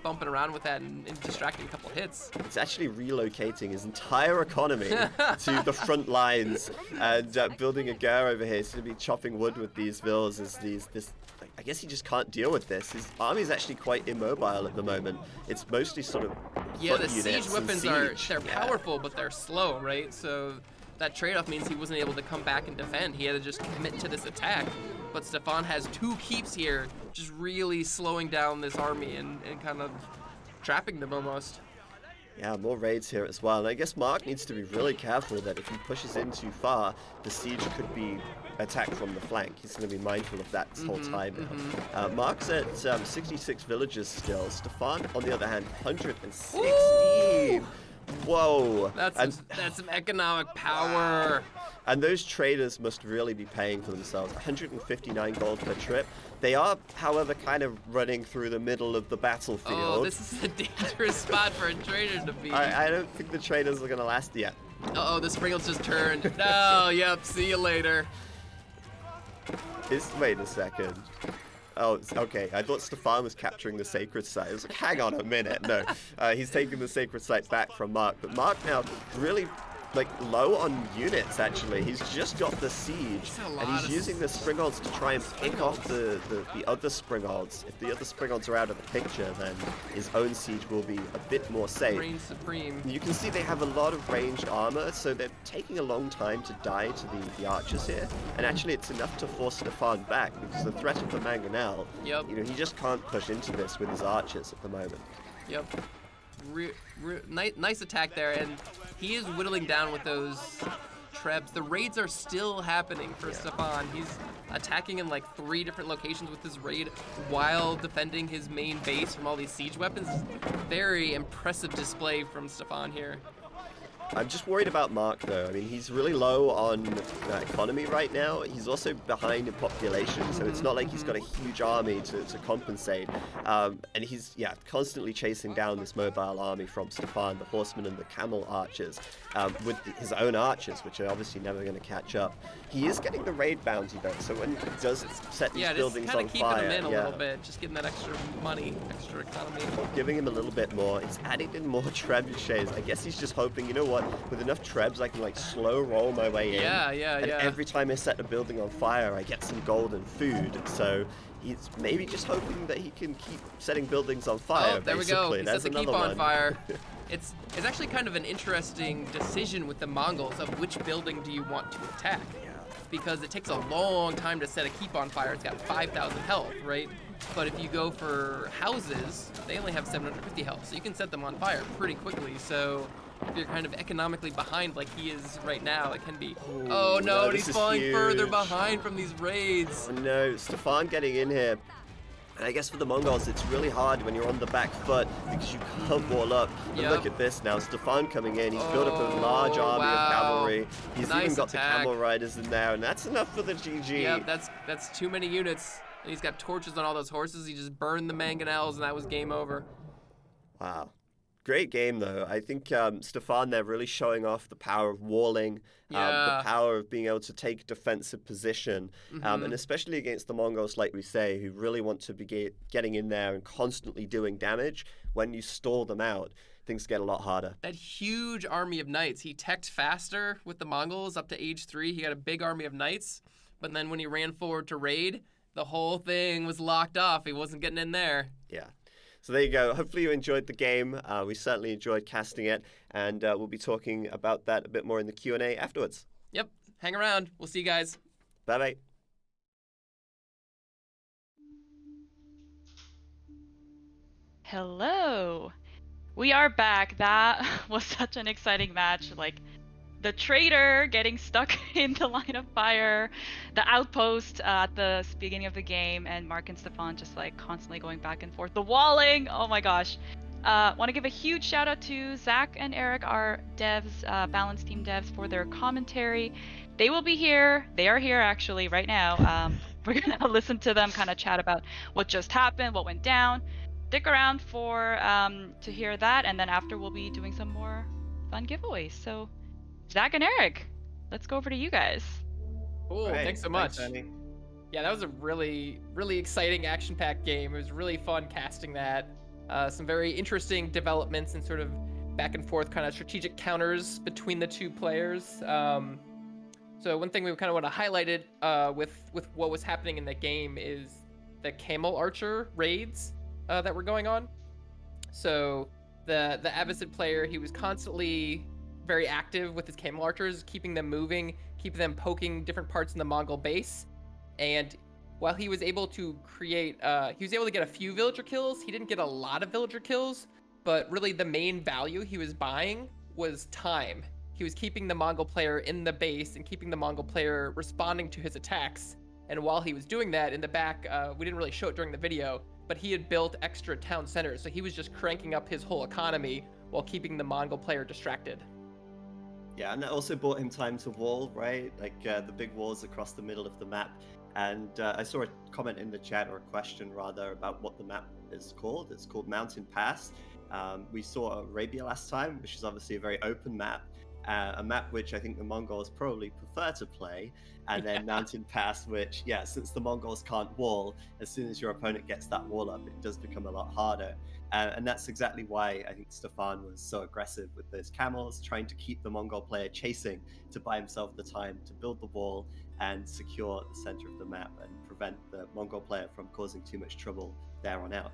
bumping around with that and distracting a couple hits. It's actually relocating his entire economy to the front lines and building a guerre over here. He's going to be chopping wood with these villas as I guess he just can't deal with this. His army's actually quite immobile at the moment. It's mostly sort of the siege weapons they're powerful, but they're slow, right? So that trade-off means he wasn't able to come back and defend. He had to just commit to this attack. But Stefan has 2 keeps here, just really slowing down this army and kind of trapping them almost. Yeah, more raids here as well. And I guess Mark needs to be really careful that if he pushes in too far, the siege could be attacked from the flank. He's going to be mindful of that this whole time now. Mark's at 66 villagers still. Stefan, on the other hand, 116. Whoa. That's some economic power. And those traders must really be paying for themselves. 159 gold per trip. They are, however, kind of running through the middle of the battlefield. Oh, this is a dangerous spot for a trader to be. I don't think the traders are going to last yet. Uh-oh, the Springles just turned. No, yep, see you later. Wait a second. Oh, okay. I thought Stefan was capturing the sacred site. I was like, hang on a minute. No, he's taking the sacred site back from Mark. But Mark now really low on units, actually. He's just got the siege, and he's using the Springolds to try and pick off the other Springolds. If the other Springolds are out of the picture, then his own siege will be a bit more safe. Reign supreme. You can see they have a lot of ranged armor, so they're taking a long time to die to the archers here. And actually, it's enough to force Stefan back, because the threat of the Mangonel, he just can't push into this with his archers at the moment. Yep. Nice attack there, and he is whittling down with those trebs. The raids are still happening for Stefan. He's attacking in 3 different locations with his raid while defending his main base from all these siege weapons. Very impressive display from Stefan here. I'm just worried about Mark, though. I mean, he's really low on economy right now. He's also behind in population, so it's not like he's got a huge army to compensate. And he's, constantly chasing down this mobile army from Stefan, the horsemen and the camel archers, with his own archers, which are obviously never going to catch up. He is getting the raid bounty, though, so when he does set these buildings on fire... keeping him in a little bit, just getting that extra money, extra economy. Giving him a little bit more. It's adding in more trebuchets. I guess he's just hoping, you know what, with enough trebs, I can slow roll my way in. And every time I set a building on fire, I get some gold and food. So he's maybe just hoping that he can keep setting buildings on fire. Oh, there basically. we go. He set the keep on fire. It's actually kind of an interesting decision with the Mongols of which building do you want to attack. Because it takes a long time to set a keep on fire. It's got 5,000 health, right? But if you go for houses, they only have 750 health, so you can set them on fire pretty quickly. So if you're kind of economically behind like he is right now, it can be... Oh no, he's falling further behind from these raids. Oh no, Stefan getting in here. And I guess for the Mongols, it's really hard when you're on the back foot because you can't wall up. And Yep. look at this now, Stefan coming in. He's built up a large army wow. of cavalry. He's Nice even got attack. the camel riders in there, and that's enough for the GG. Yep, that's too many units. And he's got torches on all those horses. He just burned the mangonels, and that was game over. Wow. Great game, though. I think Stefan there really showing off the power of walling, the Yeah. power of being able to take a defensive position, Mhm. and especially against the Mongols, like we say, who really want to be getting in there and constantly doing damage. When you stall them out, things get a lot harder. That huge army of knights. He teched faster with the Mongols up to age 3. He had a big army of knights. But then when he ran forward to raid, the whole thing was locked off. He wasn't getting in there. Yeah. So there you go. Hopefully you enjoyed the game. We certainly enjoyed casting it, and we'll be talking about that a bit more in the Q&A afterwards. Yep. Hang around. We'll see you guys. Bye-bye. Hello. We are back. That was such an exciting match. Like, the traitor getting stuck in the line of fire, the outpost at the beginning of the game, and Mark and Stefan just like constantly going back and forth. The walling, oh my gosh. Want to give a huge shout out to Zach and Eric, our devs, Balance Team devs, for their commentary. They will be here. They are here actually right now. We're gonna listen to them kind of chat about what just happened, what went down. Stick around for to hear that, and then after we'll be doing some more fun giveaways. So, Zach and Eric, let's go over to you guys. Cool. Right. Thanks so much. Danny. Yeah, that was a really, really exciting action-packed game. It was really fun casting that. Some very interesting developments and sort of back and forth kind of strategic counters between the two players. So one thing we kind of want to highlight it with what was happening in the game is the camel archer raids that were going on. So the Abbasid player, he was constantly very active with his camel archers, keeping them moving, keeping them poking different parts in the Mongol base. And while he was able to create, he was able to get a few villager kills. He didn't get a lot of villager kills, but really the main value he was buying was time. He was keeping the Mongol player in the base and keeping the Mongol player responding to his attacks. And while he was doing that in the back, we didn't really show it during the video, but he had built extra town centers. So he was just cranking up his whole economy while keeping the Mongol player distracted. Yeah, and that also bought him time to wall, right? Like the big walls across the middle of the map. And I saw a comment in the chat, or a question rather, about what the map is called. It's called Mountain Pass. We saw Arabia last time, which is obviously a very open map. A map which I think the Mongols probably prefer to play, and then Mountain Pass, which, yeah, since the Mongols can't wall, as soon as your opponent gets that wall up, it does become a lot harder. And that's exactly why I think Stefan was so aggressive with those camels, trying to keep the Mongol player chasing to buy himself the time to build the wall and secure the center of the map and prevent the Mongol player from causing too much trouble there on out.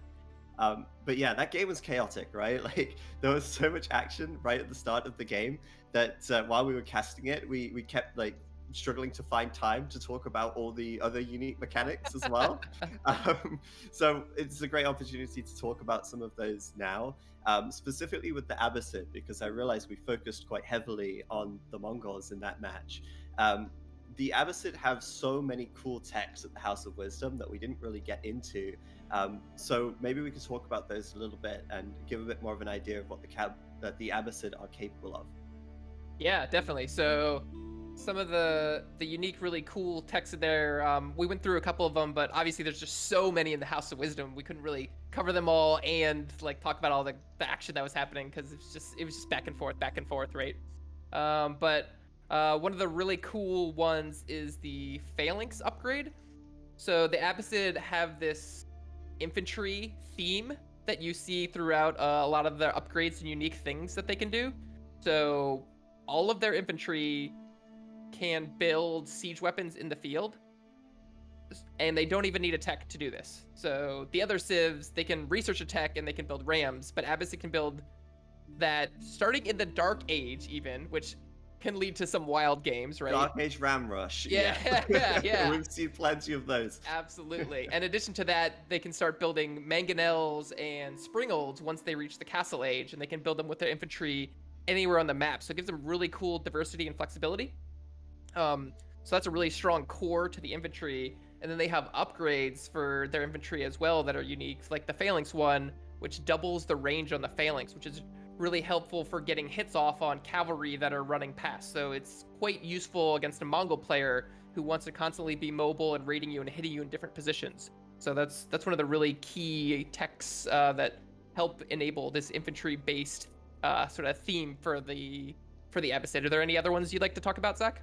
But yeah, that game was chaotic, right? Like, there was so much action right at the start of the game that while we were casting it, we kept like struggling to find time to talk about all the other unique mechanics as well. So it's a great opportunity to talk about some of those now, specifically with the Abbasid, because I realized we focused quite heavily on the Mongols in that match. The Abbasid have so many cool techs at the House of Wisdom that we didn't really get into. So maybe we could talk about those a little bit and give a bit more of an idea of what the Abbasid are capable of. Yeah, definitely. So some of the unique, really cool techs in there, we went through a couple of them, but obviously there's just so many in the House of Wisdom. We couldn't really cover them all and like talk about all the action that was happening, because it was just back and forth, right? But one of the really cool ones is the Phalanx upgrade. So the Abbasid have this infantry theme that you see throughout a lot of their upgrades and unique things that they can do. So all of their infantry can build siege weapons in the field, and they don't even need a tech to do this. So the other civs, they can research a tech and they can build rams, but Abbasid can build that starting in the Dark Age even, which can lead to some wild games, right? Dark Age Ram Rush. Yeah. We've seen plenty of those. Absolutely. In addition to that, they can start building mangonels and springolds once they reach the Castle Age, and they can build them with their infantry anywhere on the map. So it gives them really cool diversity and flexibility. So that's a really strong core to the infantry. And then they have upgrades for their infantry as well that are unique, like the phalanx one, which doubles the range on the phalanx, which is really helpful for getting hits off on cavalry that are running past. So it's quite useful against a Mongol player who wants to constantly be mobile and raiding you and hitting you in different positions. So that's one of the really key techs that help enable this infantry-based sort of theme for the Abbasid. Are there any other ones you'd like to talk about, Zach?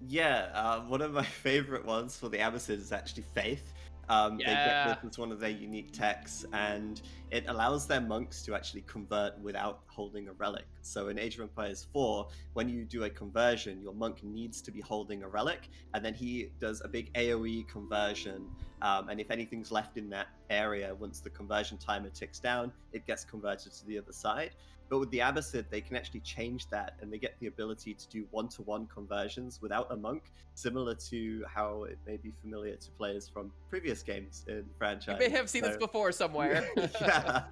Yeah, one of my favorite ones for the Abbasid is actually Faith. They Yeah. get this as one of their unique techs, and it allows their monks to actually convert without holding a relic. So in Age of Empires 4, when you do a conversion, your monk needs to be holding a relic, and then he does a big AoE conversion. And if anything's left in that area, once the conversion timer ticks down, it gets converted to the other side. But with the Abbasid, they can actually change that, and they get the ability to do one-to-one conversions without a monk, similar to how it may be familiar to players from previous games in the franchise. You may have seen this before somewhere. Yeah.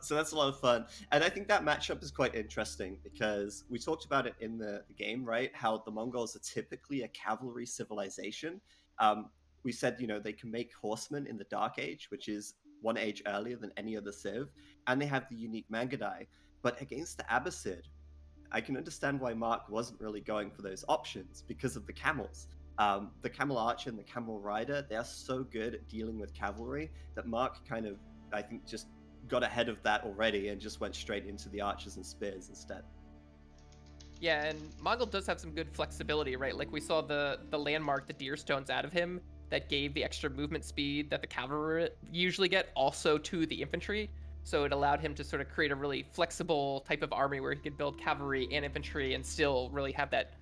So that's a lot of fun. And I think that matchup is quite interesting because we talked about it in the game, right? How the Mongols are typically a cavalry civilization. We said, they can make horsemen in the Dark Age, which is one age earlier than any other civ, and they have the unique Mangadai. But against the Abbasid, I can understand why Mark wasn't really going for those options because of the camels. The camel archer and the camel rider, they are so good at dealing with cavalry that Mark kind of, I think, just got ahead of that already and just went straight into the archers and spears instead. Yeah, and Mongol does have some good flexibility, right? Like we saw the landmark, the deer stones out of him that gave the extra movement speed that the cavalry usually get also to the infantry. So it allowed him to sort of create a really flexible type of army where he could build cavalry and infantry and still really have that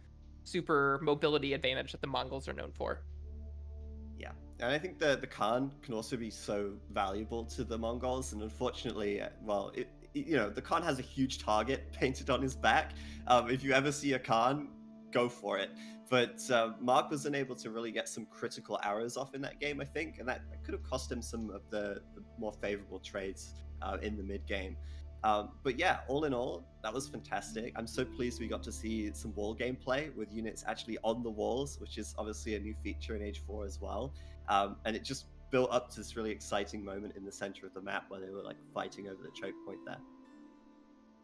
super mobility advantage that the Mongols are known for. Yeah, and I think the Khan can also be so valuable to the Mongols, and unfortunately, the Khan has a huge target painted on his back. If you ever see a Khan, go for it. But Mark was unable to really get some critical arrows off in that game, I think, and that could have cost him some of the more favorable trades in the mid game. But yeah, all in all, that was fantastic. I'm so pleased we got to see some wall gameplay with units actually on the walls, which is obviously a new feature in Age 4 as well. And it just built up to this really exciting moment in the center of the map where they were like fighting over the choke point there.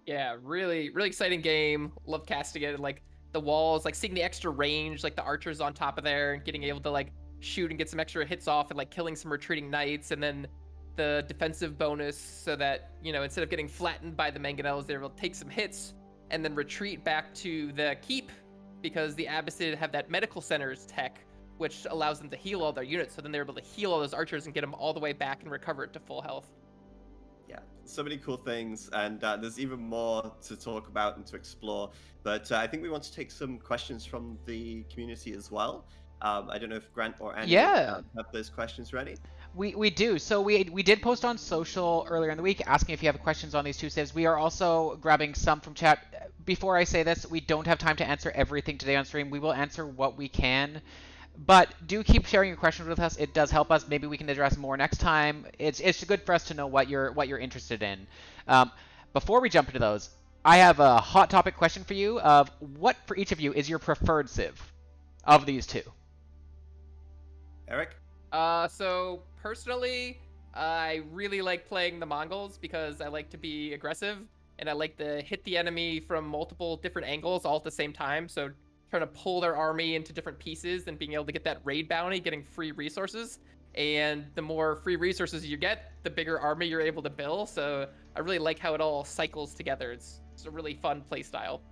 Yeah, really, really exciting game. Love casting it, and like the walls, like seeing the extra range, like the archers on top of there, and getting able to like shoot and get some extra hits off, and like killing some retreating knights, and then the defensive bonus so that, instead of getting flattened by the mangonels, they're able to take some hits and then retreat back to the keep because the Abbasid have that medical centers tech, which allows them to heal all their units. So then they're able to heal all those archers and get them all the way back and recover it to full health. Yeah, so many cool things, and there's even more to talk about and to explore. But I think we want to take some questions from the community as well. I don't know if Grant or Andy have those questions ready. We do. So we did post on social earlier in the week asking if you have questions on these two civs. We are also grabbing some from chat. Before I say this, we don't have time to answer everything today on stream. We will answer what we can. But do keep sharing your questions with us. It does help us. Maybe we can address more next time. It's good for us to know what you're interested in. Before we jump into those, I have a hot topic question for you of what for each of you is your preferred civ of these two? Eric? So personally, I really like playing the Mongols because I like to be aggressive and I like to hit the enemy from multiple different angles all at the same time. So trying to pull their army into different pieces and being able to get that raid bounty, getting free resources. And the more free resources you get, the bigger army you're able to build. So I really like how it all cycles together. It's a really fun play style.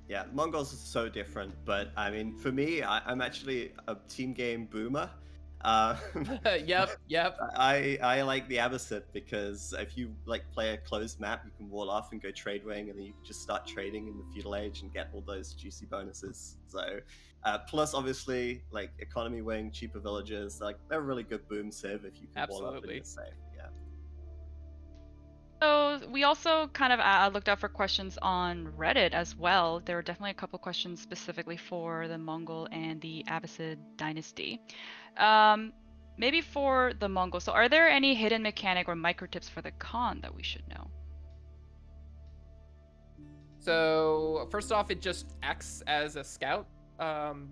Yeah, Mongols is so different, but I mean, for me, I'm actually a team game boomer. Yep. I like the Abbasid because if you play a closed map, you can wall off and go trade wing, and then you can just start trading in the feudal age and get all those juicy bonuses. So, plus obviously economy wing, cheaper villagers, they're a really good boom civ if you can wall up and you're safe. Yeah. So we also kind of looked out for questions on Reddit as well. There were definitely a couple questions specifically for the Mongol and the Abbasid Dynasty. Maybe for the Mongols. So are there any hidden mechanic or micro tips for the Khan that we should know? So first off, it just acts as a scout.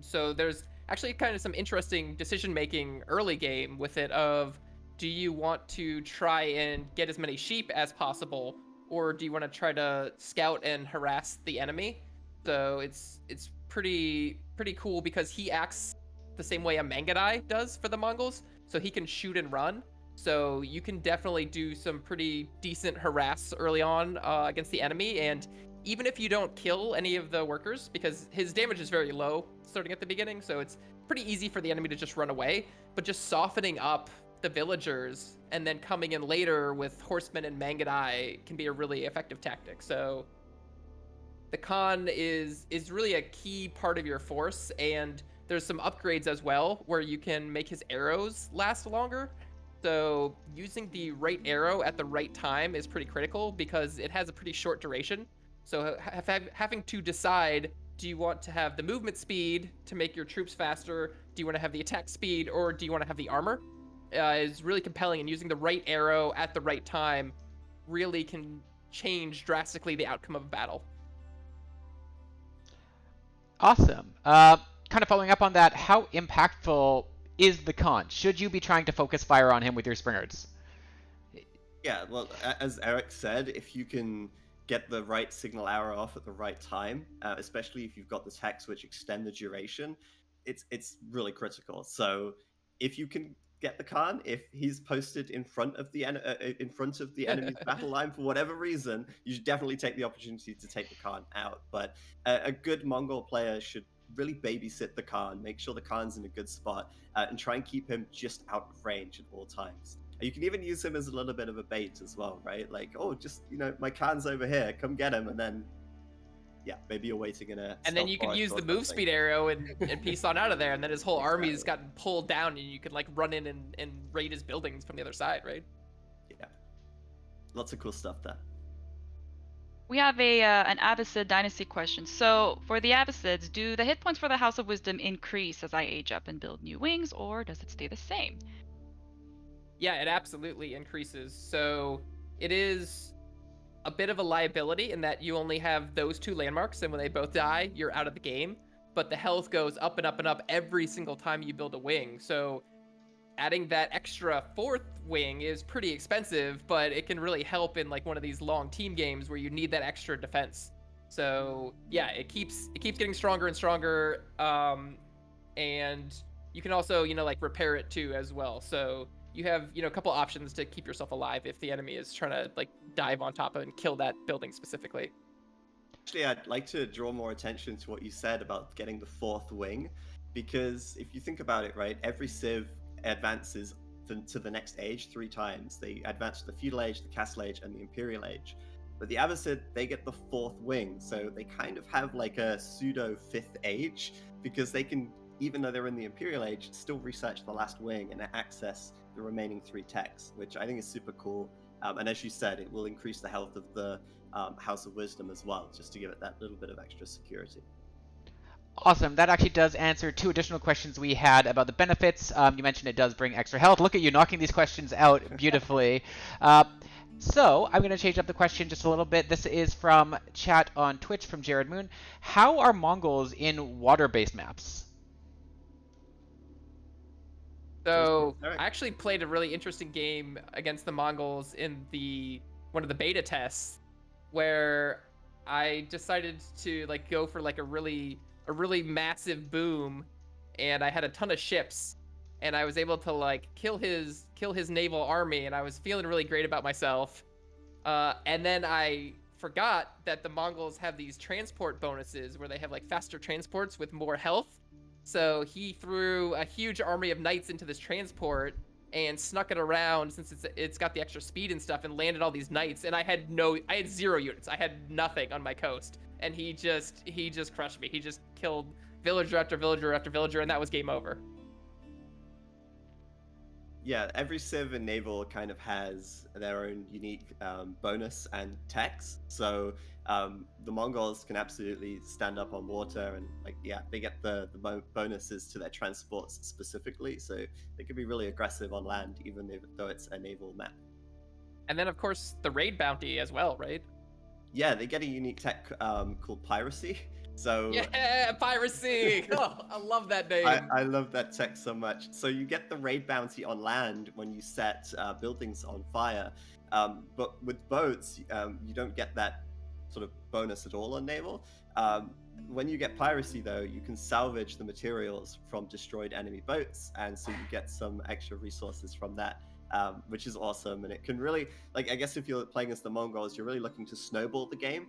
So there's actually kind of some interesting decision making early game with it of, do you want to try and get as many sheep as possible, or do you want to try to scout and harass the enemy? So it's pretty cool because he acts the same way a Mangadai does for the Mongols, so he can shoot and run. So you can definitely do some pretty decent harass early on against the enemy, and even if you don't kill any of the workers, because his damage is very low starting at the beginning, so it's pretty easy for the enemy to just run away, but just softening up the villagers and then coming in later with horsemen and Mangadai can be a really effective tactic. So the Khan is really a key part of your force, and there's some upgrades as well where you can make his arrows last longer. So using the right arrow at the right time is pretty critical because it has a pretty short duration. So having to decide, do you want to have the movement speed to make your troops faster? Do you want to have the attack speed, or do you want to have the armor? Is really compelling, and using the right arrow at the right time really can change drastically the outcome of a battle. Awesome. Kind of following up on that, how impactful is the Khan? Should you be trying to focus fire on him with your Springards? Yeah, well, as Eric said, if you can get the right signal arrow off at the right time, especially if you've got the techs which extend the duration, it's really critical. So if you can get the Khan, if he's posted in front of the enemy's battle line for whatever reason, you should definitely take the opportunity to take the Khan out. But a good Mongol player should really babysit the Khan, make sure the Khan's in a good spot, and try and keep him just out of range at all times. You can even use him as a little bit of a bait as well, right? Like, oh, just, my Khan's over here, come get him, and then, yeah, maybe you're waiting in a... And then you can use the move speed arrow and piece on out of there, and then his whole army's gotten pulled down, and you can, run in and raid his buildings from the other side, right? Yeah. Lots of cool stuff there. We have an Abbasid Dynasty question. So, for the Abbasids, do the hit points for the House of Wisdom increase as I age up and build new wings, or does it stay the same? Yeah, it absolutely increases. So it is a bit of a liability in that you only have those two landmarks, and when they both die, you're out of the game. But the health goes up and up and up every single time you build a wing. So adding that extra fourth wing is pretty expensive, but it can really help in one of these long team games where you need that extra defense. So yeah, it keeps getting stronger and stronger. And you can also, repair it too as well. So you have, a couple options to keep yourself alive if the enemy is trying to dive on top of and kill that building specifically. Actually, I'd like to draw more attention to what you said about getting the fourth wing, because if you think about it, right, every civ advances to the next age 3 times. They advance to the feudal age, the castle age, and the imperial age. But the Abbasid, they get the fourth wing, so they kind of have a pseudo 5th age, because they can, even though they're in the imperial age, still research the last wing and access the remaining 3 techs, which I think is super cool. And as you said, it will increase the health of the House of Wisdom as well, just to give it that little bit of extra security. Awesome. That actually does answer 2 additional questions we had about the benefits. You mentioned it does bring extra health. Look at you knocking these questions out beautifully. So I'm going to change up the question just a little bit. This is from chat on Twitch from Jared Moon. How are Mongols in water-based maps? So I actually played a really interesting game against the Mongols in one of the beta tests, where I decided to go for a really massive boom, and I had a ton of ships, and I was able to kill his naval army, and I was feeling really great about myself. And then I forgot that the Mongols have these transport bonuses where they have faster transports with more health. So he threw a huge army of knights into this transport and snuck it around, since it's got the extra speed and stuff, and landed all these knights. And I had 0 units. I had nothing on my coast, and he just crushed me. He just killed villager after villager after villager, and that was game over. Yeah, every civ and naval kind of has their own unique bonus and techs. So the Mongols can absolutely stand up on water, and they get the bonuses to their transports specifically. So they can be really aggressive on land, even though it's a naval map. And then of course the raid bounty as well, right? Yeah, they get a unique tech called piracy, So Yeah, piracy! Oh, I love that name. I love that tech so much. So you get the raid bounty on land when you set buildings on fire, but with boats, you don't get that sort of bonus at all on naval. When you get piracy, though, you can salvage the materials from destroyed enemy boats, and so you get some extra resources from that. Which is awesome, and it can really, like, I guess if you're playing as the Mongols, you're really looking to snowball the game,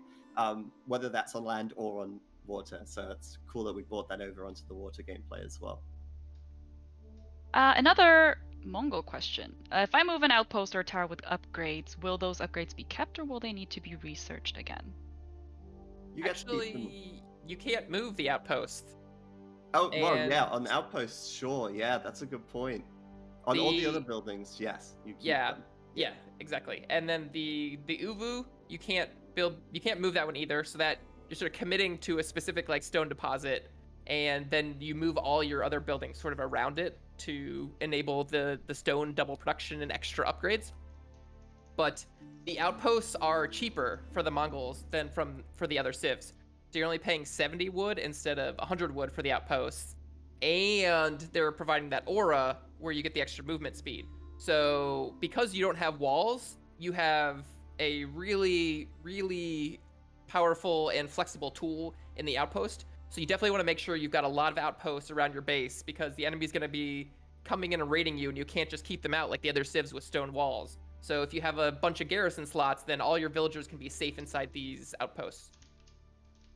whether that's on land or on water. So it's cool that we brought that over onto the water gameplay as well. Another Mongol question. If I move an outpost or a tower with upgrades, will those upgrades be kept or will they need to be researched again? You get to keep them. Actually, you can't move the outpost. Oh, well, and- yeah, on outposts, sure, yeah, that's a good point. On all the The- other buildings, yes, you keep Yeah, them. yeah, exactly. And then the uvu, you can't move that one either. So that you're sort of committing to a specific like stone deposit, and then you move all your other buildings sort of around it to enable the stone double production and extra upgrades. But the outposts are cheaper for the Mongols than for the other civs. So you're only paying 70 wood instead of 100 wood for the outposts. And they're providing that aura where you get the extra movement speed. So because you don't have walls, you have a really, really powerful and flexible tool in the outpost. So you definitely want to make sure you've got a lot of outposts around your base, because the enemy's going to be coming in and raiding you, and you can't just keep them out like the other civs with stone walls. So if you have a bunch of garrison slots, then all your villagers can be safe inside these outposts.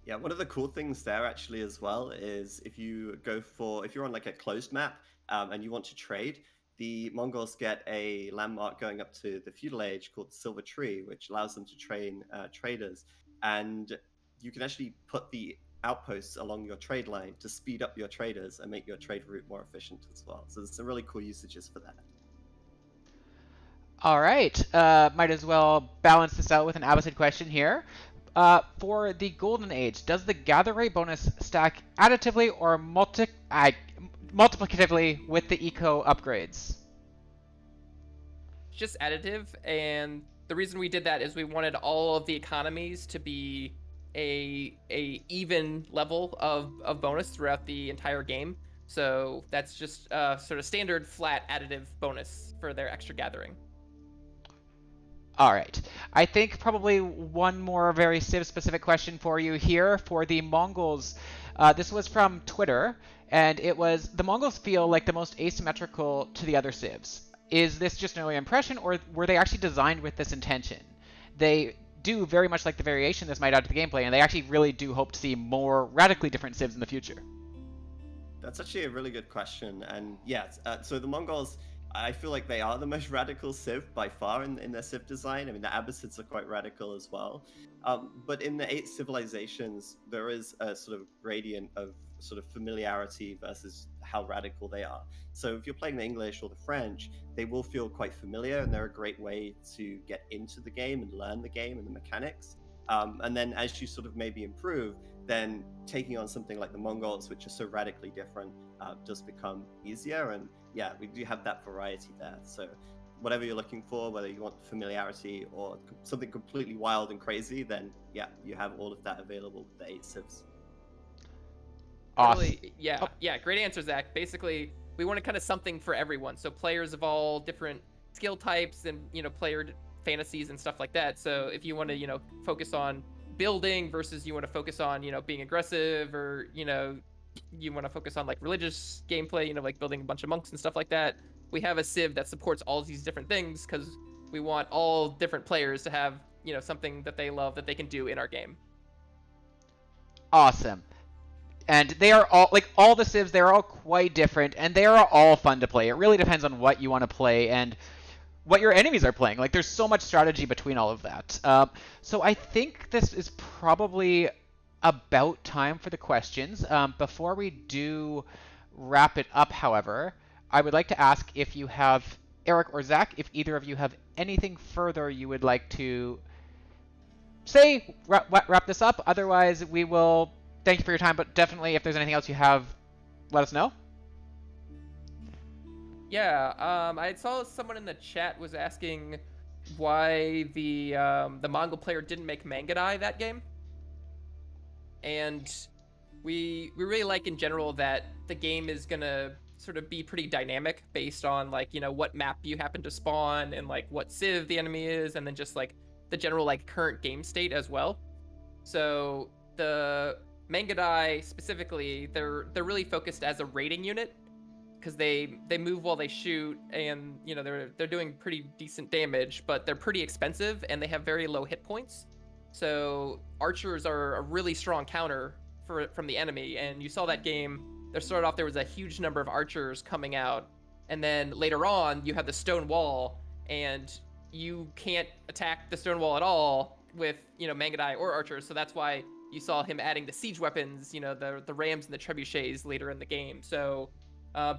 Yeah, one of the cool things there actually as well is if you're on like a closed map and you want to trade, the Mongols get a landmark going up to the feudal age called the Silver Tree, which allows them to train traders. And you can actually put the outposts along your trade line to speed up your traders and make your trade route more efficient as well. So there's some really cool usages for that. All right, might as well balance this out with an Abbasid question here. For the Golden Age, does the gather rate bonus stack additively or multiplicatively with the eco upgrades? It's just additive, and the reason we did that is we wanted all of the economies to be a even level of bonus throughout the entire game. So that's just sort of standard flat additive bonus for their extra gathering. All right. I think probably one more very Civ-specific question for you here for the Mongols. This was from Twitter, and it was, the Mongols feel like the most asymmetrical to the other Civs. Is this just an early impression, or were they actually designed with this intention? They do very much like the variation this might add to the gameplay, and they actually really do hope to see more radically different Civs in the future. That's actually a really good question. And yeah, so the Mongols, I feel like they are the most radical Civ by far in their Civ design. I mean, the Abbasids are quite radical as well. But in the 8 civilizations, there is a sort of gradient of sort of familiarity versus how radical they are. So if you're playing the English or the French, they will feel quite familiar, and they're a great way to get into the game and learn the game and the mechanics. And then as you sort of maybe improve, then taking on something like the Mongols, which are so radically different, does become easier. And yeah, we do have that variety there. So whatever you're looking for, whether you want familiarity or something completely wild and crazy, then yeah, you have all of that available with the 8 civs. Awesome. Really, yeah, great answer, Zach. Basically, we wanted kind of something for everyone. So players of all different skill types and, player fantasies and stuff like that. So if you want to, focus on building versus you want to focus on, being aggressive, or, you want to focus on like religious gameplay, like building a bunch of monks and stuff like that, we have a Civ that supports all these different things, because we want all different players to have, something that they love that they can do in our game. Awesome. And they are all, like all the Civs, they're all quite different, and they are all fun to play. It really depends on what you want to play and what your enemies are playing. Like, there's so much strategy between all of that. So I think this is probably about time for the questions. Before we do wrap it up, however, I would like to ask if you have, Eric or Zach, if either of you have anything further you would like to say, wrap this up. Otherwise, we will thank you for your time, but definitely if there's anything else you have, let us know. Yeah, I saw someone in the chat was asking why the Mongol player didn't make Mangadai that game. And we really like in general that the game is gonna sort of be pretty dynamic based on like, you know, what map you happen to spawn and like what civ the enemy is, and then just like the general like current game state as well. So the Mangadai specifically, they're really focused as a raiding unit because they move while they shoot, and you know they're doing pretty decent damage, but they're pretty expensive and they have very low hit points. So archers are a really strong counter from the enemy, and you saw that game. There started off, there was a huge number of archers coming out, and then later on you have the stone wall, and you can't attack the stone wall at all with, you know, Mangadai or archers. So that's why you saw him adding the siege weapons, you know, the rams and the trebuchets later in the game. So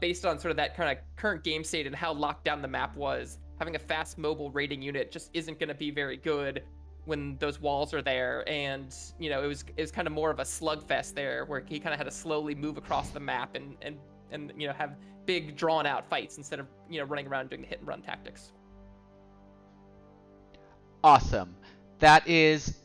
based on sort of that kind of current game state and how locked down the map was, having a fast mobile raiding unit just isn't going to be very good when those walls are there. And you know, it was kind of more of a slugfest there, where he kind of had to slowly move across the map and you know, have big drawn out fights instead of, you know, running around doing the hit and run tactics. Awesome. That is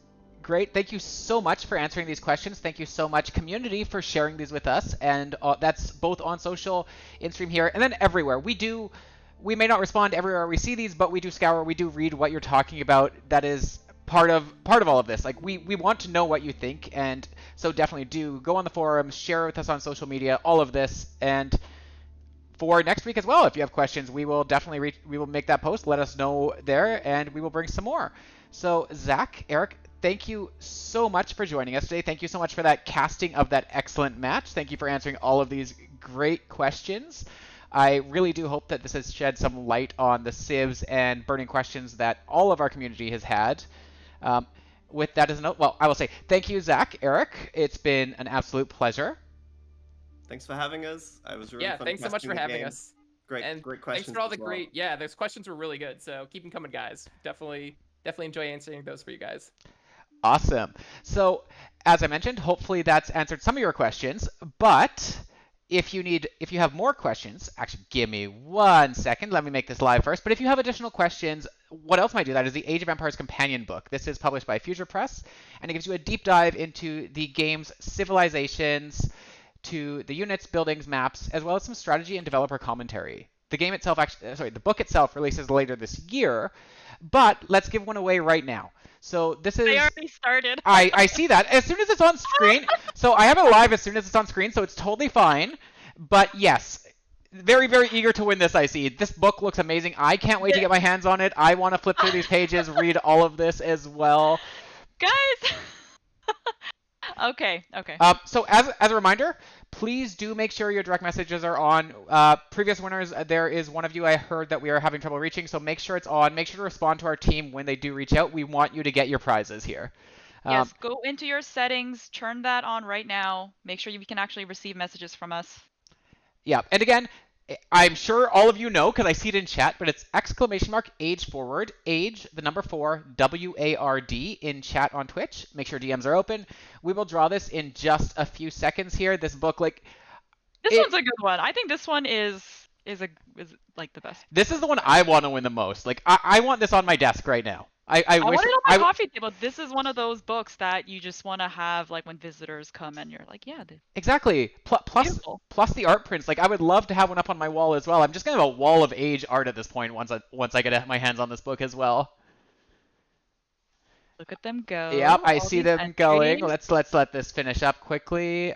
great. Thank you so much for answering these questions. Thank you so much, community, for sharing these with us. And that's both on social, in stream here, and then everywhere. We may not respond everywhere we see these, but we do scour. We do read what you're talking about. That is part of all of this. Like, we want to know what you think, and so definitely do go on the forums, share with us on social media, all of this. And for next week as well, if you have questions, we will definitely we will make that post. Let us know there, and we will bring some more. So Zach, Eric, thank you so much for joining us today. Thank you so much for that casting of that excellent match. Thank you for answering all of these great questions. I really do hope that this has shed some light on the civs and burning questions that all of our community has had. With that as a note, well, I will say thank you, Zach, Eric. It's been an absolute pleasure. Thanks for having us. I was really Yeah, fun thanks so much casting for the having game. us. Great questions. Thanks for all the as well. great, yeah, those questions were really good. So keep them coming, guys. Definitely enjoy answering those for you guys. Awesome. So, as I mentioned, hopefully that's answered some of your questions, but if you have more questions, actually give me 1 second, let me make this live first, but if you have additional questions, what else might do that is the Age of Empires companion book. This is published by Future Press, and it gives you a deep dive into the game's civilizations, to the units, buildings, maps, as well as some strategy and developer commentary. The game itself, the book itself releases later this year, but let's give one away right now. So this is... I already started. I see that. As soon as it's on screen, so I have it live as soon as it's on screen, so it's totally fine. But yes, very, very eager to win this, I see. This book looks amazing. I can't wait to get my hands on it. I want to flip through these pages, read all of this as well. Guys! Okay. So as a reminder, please do make sure your direct messages are on. Previous winners, there is one of you I heard that we are having trouble reaching, so make sure it's on. Make sure to respond to our team when they do reach out. We want you to get your prizes here. Yes, go into your settings, turn that on right now. Make sure you can actually receive messages from us. Yeah, and again, I'm sure all of you know because I see it in chat, but it's !age forward, age, the number 4, WARD in chat on Twitch. Make sure DMs are open. We will draw this in just a few seconds here. This book, this one's a good one. I think this one is like the best. This is the one I want to win the most. Like, I want this on my desk right now. I wish want it on my coffee table. This is one of those books that you just want to have, like, when visitors come and you're like, yeah. Exactly. Plus the art prints. Like, I would love to have one up on my wall as well. I'm just gonna have a wall of Age art at this point once I get my hands on this book as well. Look at them go. Yep, I see them going. Let's let this finish up quickly.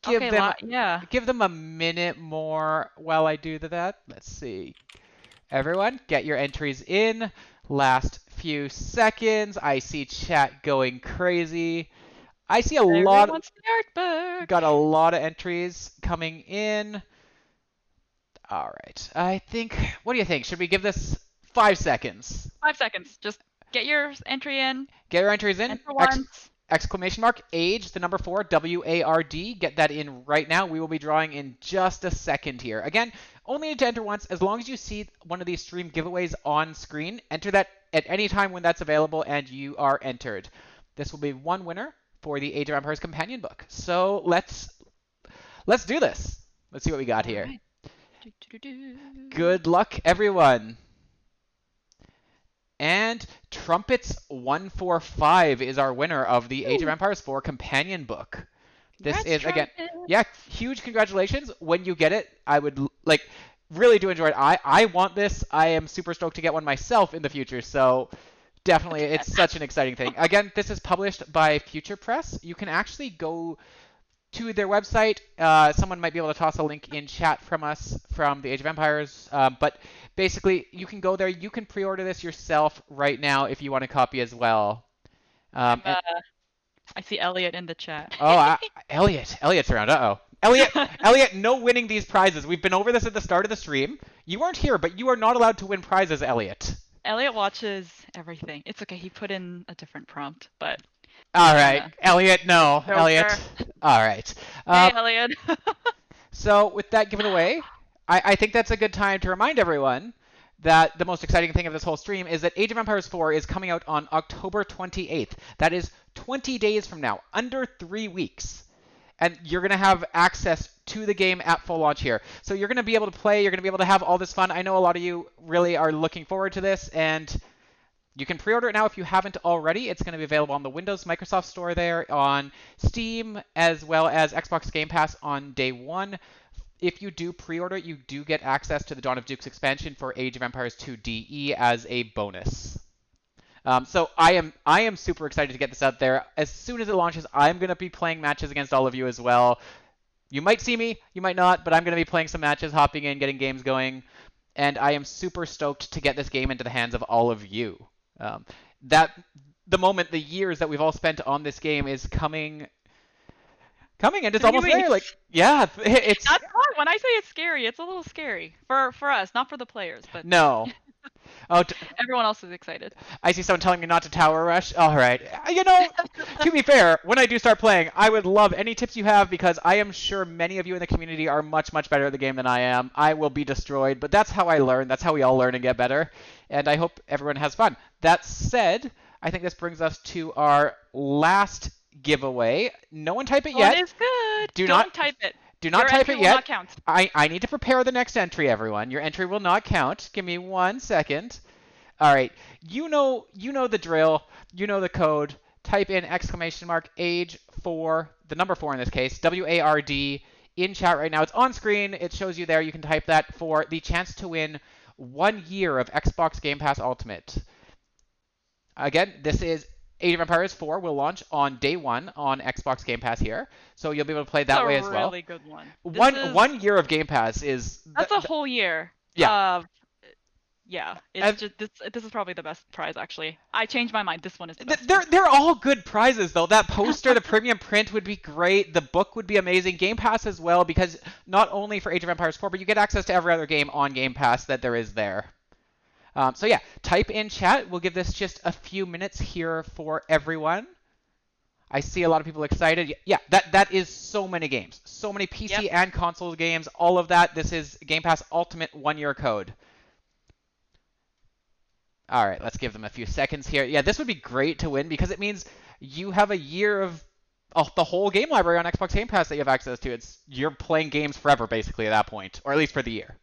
Give them a minute more while I do that. Let's see. Everyone, get your entries in. Last few seconds. I see chat going crazy. I see got a lot of entries coming in. All right. What do you think? Should we give this 5 seconds? 5 seconds. Just get your entry in. Get your entries in. Enter once. Exclamation mark, age, the number 4, WARD. Get that in right now. We will be drawing in just a second here. Again, only need to enter once. As long as you see one of these stream giveaways on screen, enter that at any time when that's available, and you are entered. This will be one winner for the Age of Empires companion book. So let's do this. Let's see what we got here. Right. Good luck, everyone. And Trumpets 145 is our winner of the Age of Empires 4 companion book. This Congrats, is again, Travis. yeah, huge congratulations. When you get it, I would like really do enjoy it. I want this. I am super stoked to get one myself in the future. So definitely, it's such an exciting thing. Again, this is published by Future Press. You can actually go to their website. Someone might be able to toss a link in chat from us from the Age of Empires. But basically, you can go there. You can pre-order this yourself right now if you want a copy as well. And- I see Elliot in the chat. Elliot's around. Uh-oh. Elliot, no winning these prizes. We've been over this at the start of the stream. You weren't here, but you are not allowed to win prizes, Elliot. Elliot watches everything. It's okay. He put in a different prompt, but. All right, Elliot, no. No, Elliot. sir. All right. Hey, Elliot. So with that given away, I think that's a good time to remind everyone that the most exciting thing of this whole stream is that Age of Empires 4 is coming out on October 28th. That is 20 days from now, under 3 weeks. And you're going to have access to the game at full launch here. So you're going to be able to play, you're going to be able to have all this fun. I know a lot of you really are looking forward to this, and you can pre-order it now if you haven't already. It's going to be available on the Windows Microsoft Store there, on Steam, as well as Xbox Game Pass on day one. If you do pre-order, you do get access to the Dawn of Dukes expansion for Age of Empires 2 DE as a bonus. So I am super excited to get this out there. As soon as it launches, I'm going to be playing matches against all of you as well. You might see me, you might not, but I'm going to be playing some matches, hopping in, getting games going. And I am super stoked to get this game into the hands of all of you. The years that we've all spent on this game is coming, and it's almost there. Like, yeah, it's That's hard. When I say it's scary, it's a little scary for us, not for the players, but no. Oh, everyone else is excited. I see someone telling me not to tower rush. All right. You know, to be fair, when I do start playing, I would love any tips you have because I am sure many of you in the community are much, much better at the game than I am. I will be destroyed, but that's how I learn. That's how we all learn and get better. And I hope everyone has fun. That said, I think this brings us to our last giveaway. No one type it yet. One is good. Don't Don't type it. Do not Your type entry it will yet. not count. I need to prepare the next entry, everyone. Your entry will not count. Give me 1 second. All right. You know the drill. You know the code. Type in !age4, the number 4 in this case, WARD, in chat right now. It's on screen. It shows you there. You can type that for the chance to win 1 year of Xbox Game Pass Ultimate. Again, this is Age of Empires 4 will launch on day 1 on Xbox Game Pass here, so you'll be able to play that way as well. That's a really good one. One year of Game Pass is That's a whole year. Yeah. Yeah. It's just this is probably the best prize actually. I changed my mind. This one is the best. They're all good prizes though. That poster, the premium print would be great. The book would be amazing. Game Pass as well, because not only for Age of Empires 4, but you get access to every other game on Game Pass that there is there. So yeah, type in chat. We'll give this just a few minutes here for everyone. I see a lot of people excited. Yeah, that is so many games. So many PC and console games, all of that. This is Game Pass Ultimate 1-year code. All right, let's give them a few seconds here. Yeah, this would be great to win because it means you have a year of the whole game library on Xbox Game Pass that you have access to. You're playing games forever basically at that point, or at least for the year.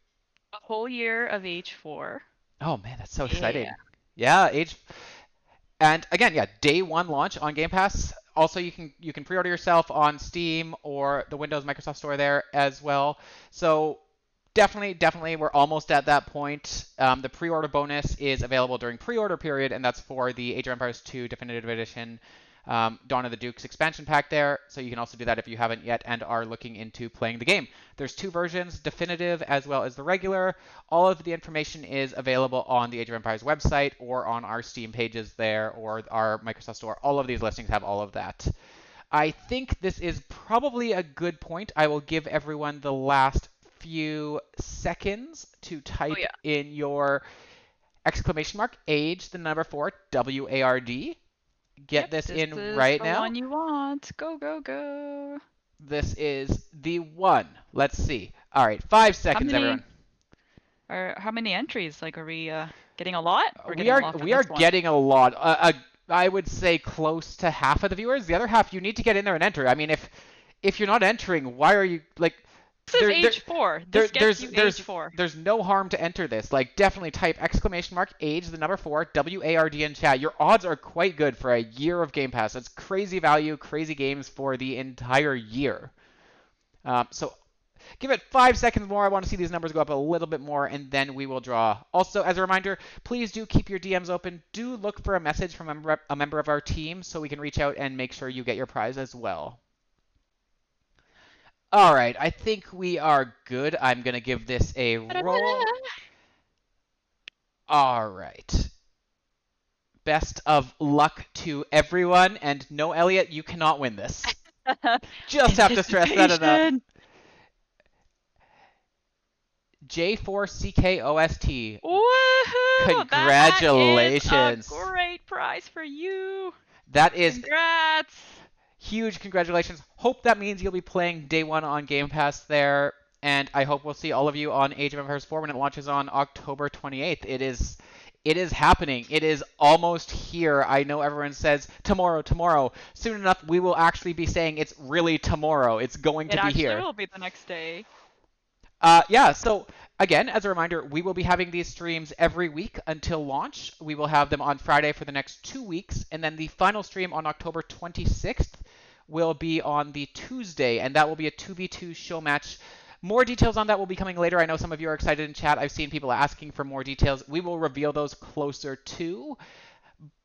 A whole year of Age 4. Oh man, that's so exciting. Yeah, and again, yeah, day 1 launch on Game Pass. Also, you can pre-order yourself on Steam or the Windows Microsoft Store there as well. So definitely, we're almost at that point. The pre-order bonus is available during pre-order period, and that's for the Age of Empires 2 Definitive Edition Dawn of the Dukes expansion pack there. So you can also do that if you haven't yet and are looking into playing the game. There's 2 versions, Definitive as well as the regular. All of the information is available on the Age of Empires website or on our Steam pages there or our Microsoft Store. All of these listings have all of that. I think this is probably a good point. I will give everyone the last few seconds to type in your !age, the number 4, WARD. Get this in right now. This is the one you want. Go, go, go. This is the one. Let's see. All right, 5 seconds, everyone. How many entries? Like, are we getting a lot? We are getting a lot. I would say close to half of the viewers. The other half, you need to get in there and enter. I mean, if you're not entering, why are you like? This is age 4. This gets you age 4. There's no harm to enter this. Like, definitely type !age, the number 4, WARD in chat. Your odds are quite good for a year of Game Pass. That's crazy value, crazy games for the entire year. So give it 5 seconds more. I want to see these numbers go up a little bit more, and then we will draw. Also, as a reminder, please do keep your DMs open. Do look for a message from a member of our team so we can reach out and make sure you get your prize as well. All right, I think we are good. I'm going to give this a roll. All right. Best of luck to everyone. And no, Elliot, you cannot win this. Just have to stress that enough. J4CKOST. Woohoo! Congratulations. That is a great prize for you. That is Congrats. huge congratulations. Hope that means you'll be playing day 1 on Game Pass there. And I hope we'll see all of you on Age of Empires 4 when it launches on October 28th. It is happening. It is almost here. I know everyone says tomorrow. Soon enough, we will actually be saying it's really tomorrow. It's going to be here. It actually will be the next day. Yeah, so again, as a reminder, we will be having these streams every week until launch. We will have them on Friday for the next 2 weeks, and then the final stream on October 26th will be on the Tuesday, and that will be a 2v2 show match. More details on that will be coming later. I know some of you are excited in chat. I've seen people asking for more details. We will reveal those closer to,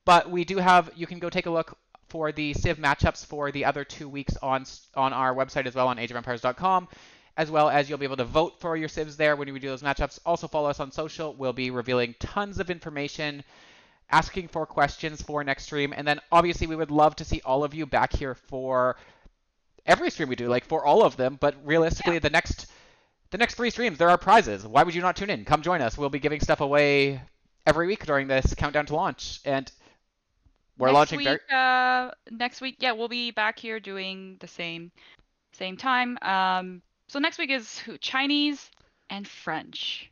but we do have, you can go take a look for the Civ matchups for the other 2 weeks on our website as well, on ageofempires.com. As well as you'll be able to vote for your civs there when we do those matchups. Also follow us on social. We'll be revealing tons of information, asking for questions for next stream. And then obviously we would love to see all of you back here for every stream we do, like for all of them. But realistically, the next 3 streams, there are prizes. Why would you not tune in? Come join us. We'll be giving stuff away every week during this countdown to launch. And we're launching next week, yeah, we'll be back here doing the same time. So next week is Chinese and French.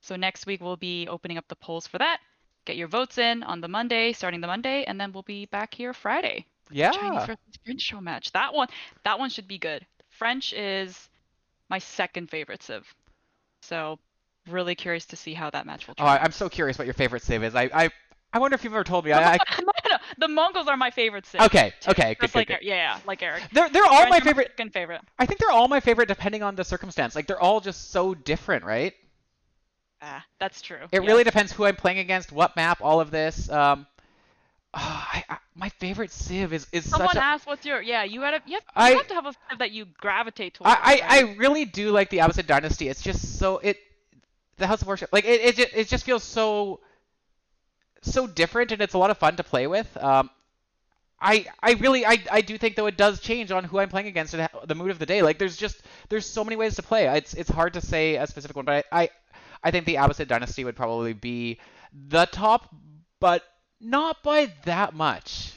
So next week we'll be opening up the polls for that. Get your votes in on the Monday, starting the Monday, and then we'll be back here Friday. Yeah. Chinese versus French show match. That one should be good. French is my second favorite civ. So really curious to see how that match will turn out. I'm so curious what your favorite civ is. I wonder if you've ever told me. No, the Mongols are my favorite civ. Okay, too. okay, good, like good. like Eric. They're all my French favorite. Second favorite. I think they're all my favorite depending on the circumstance. Like, they're all just so different, right? That's true. It really depends who I'm playing against, what map, all of this. My favorite civ is Someone such a... asked what's your... Yeah, you have to have a civ that you gravitate towards. I really do like the Abbasid Dynasty. It's just so... The House of Worship... Like, it just feels so different, and it's a lot of fun to play with. I do think, though, it does change on who I'm playing against and the mood of the day. Like, there's so many ways to play. It's hard to say a specific one, but I think the Abbasid Dynasty would probably be the top, but not by that much.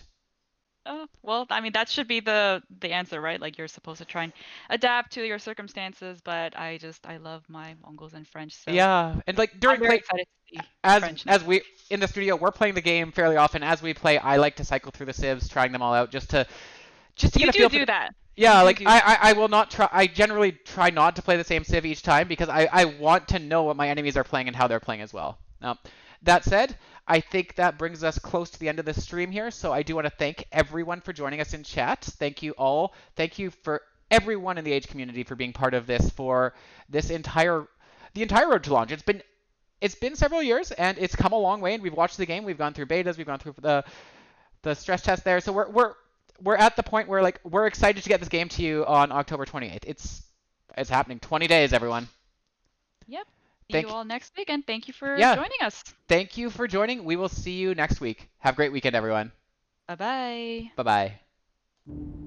Well, I mean, that should be the answer, right? Like, you're supposed to try and adapt to your circumstances, but I love my Mongols and French. So Yeah, and like during I'm very excited to see French as we in the studio, we're playing the game fairly often. As we play, I like to cycle through the civs, trying them all out, just to get a feel for that. Yeah, like I will not try. I generally try not to play the same civ each time because I want to know what my enemies are playing and how they're playing as well. Now, that said, I think that brings us close to the end of the stream here. So I do want to thank everyone for joining us in chat. Thank you all. Thank you for everyone in the Age community for being part of this for this the entire road to launch. It's been several years and it's come a long way. And we've watched the game. We've gone through betas. We've gone through the stress test there. So we're at the point where like we're excited to get this game to you on October 28th. It's happening. 20 days, everyone. Yep. See you all next week, and thank you for joining us. Thank you for joining. We will see you next week. Have a great weekend, everyone. Bye-bye. Bye-bye.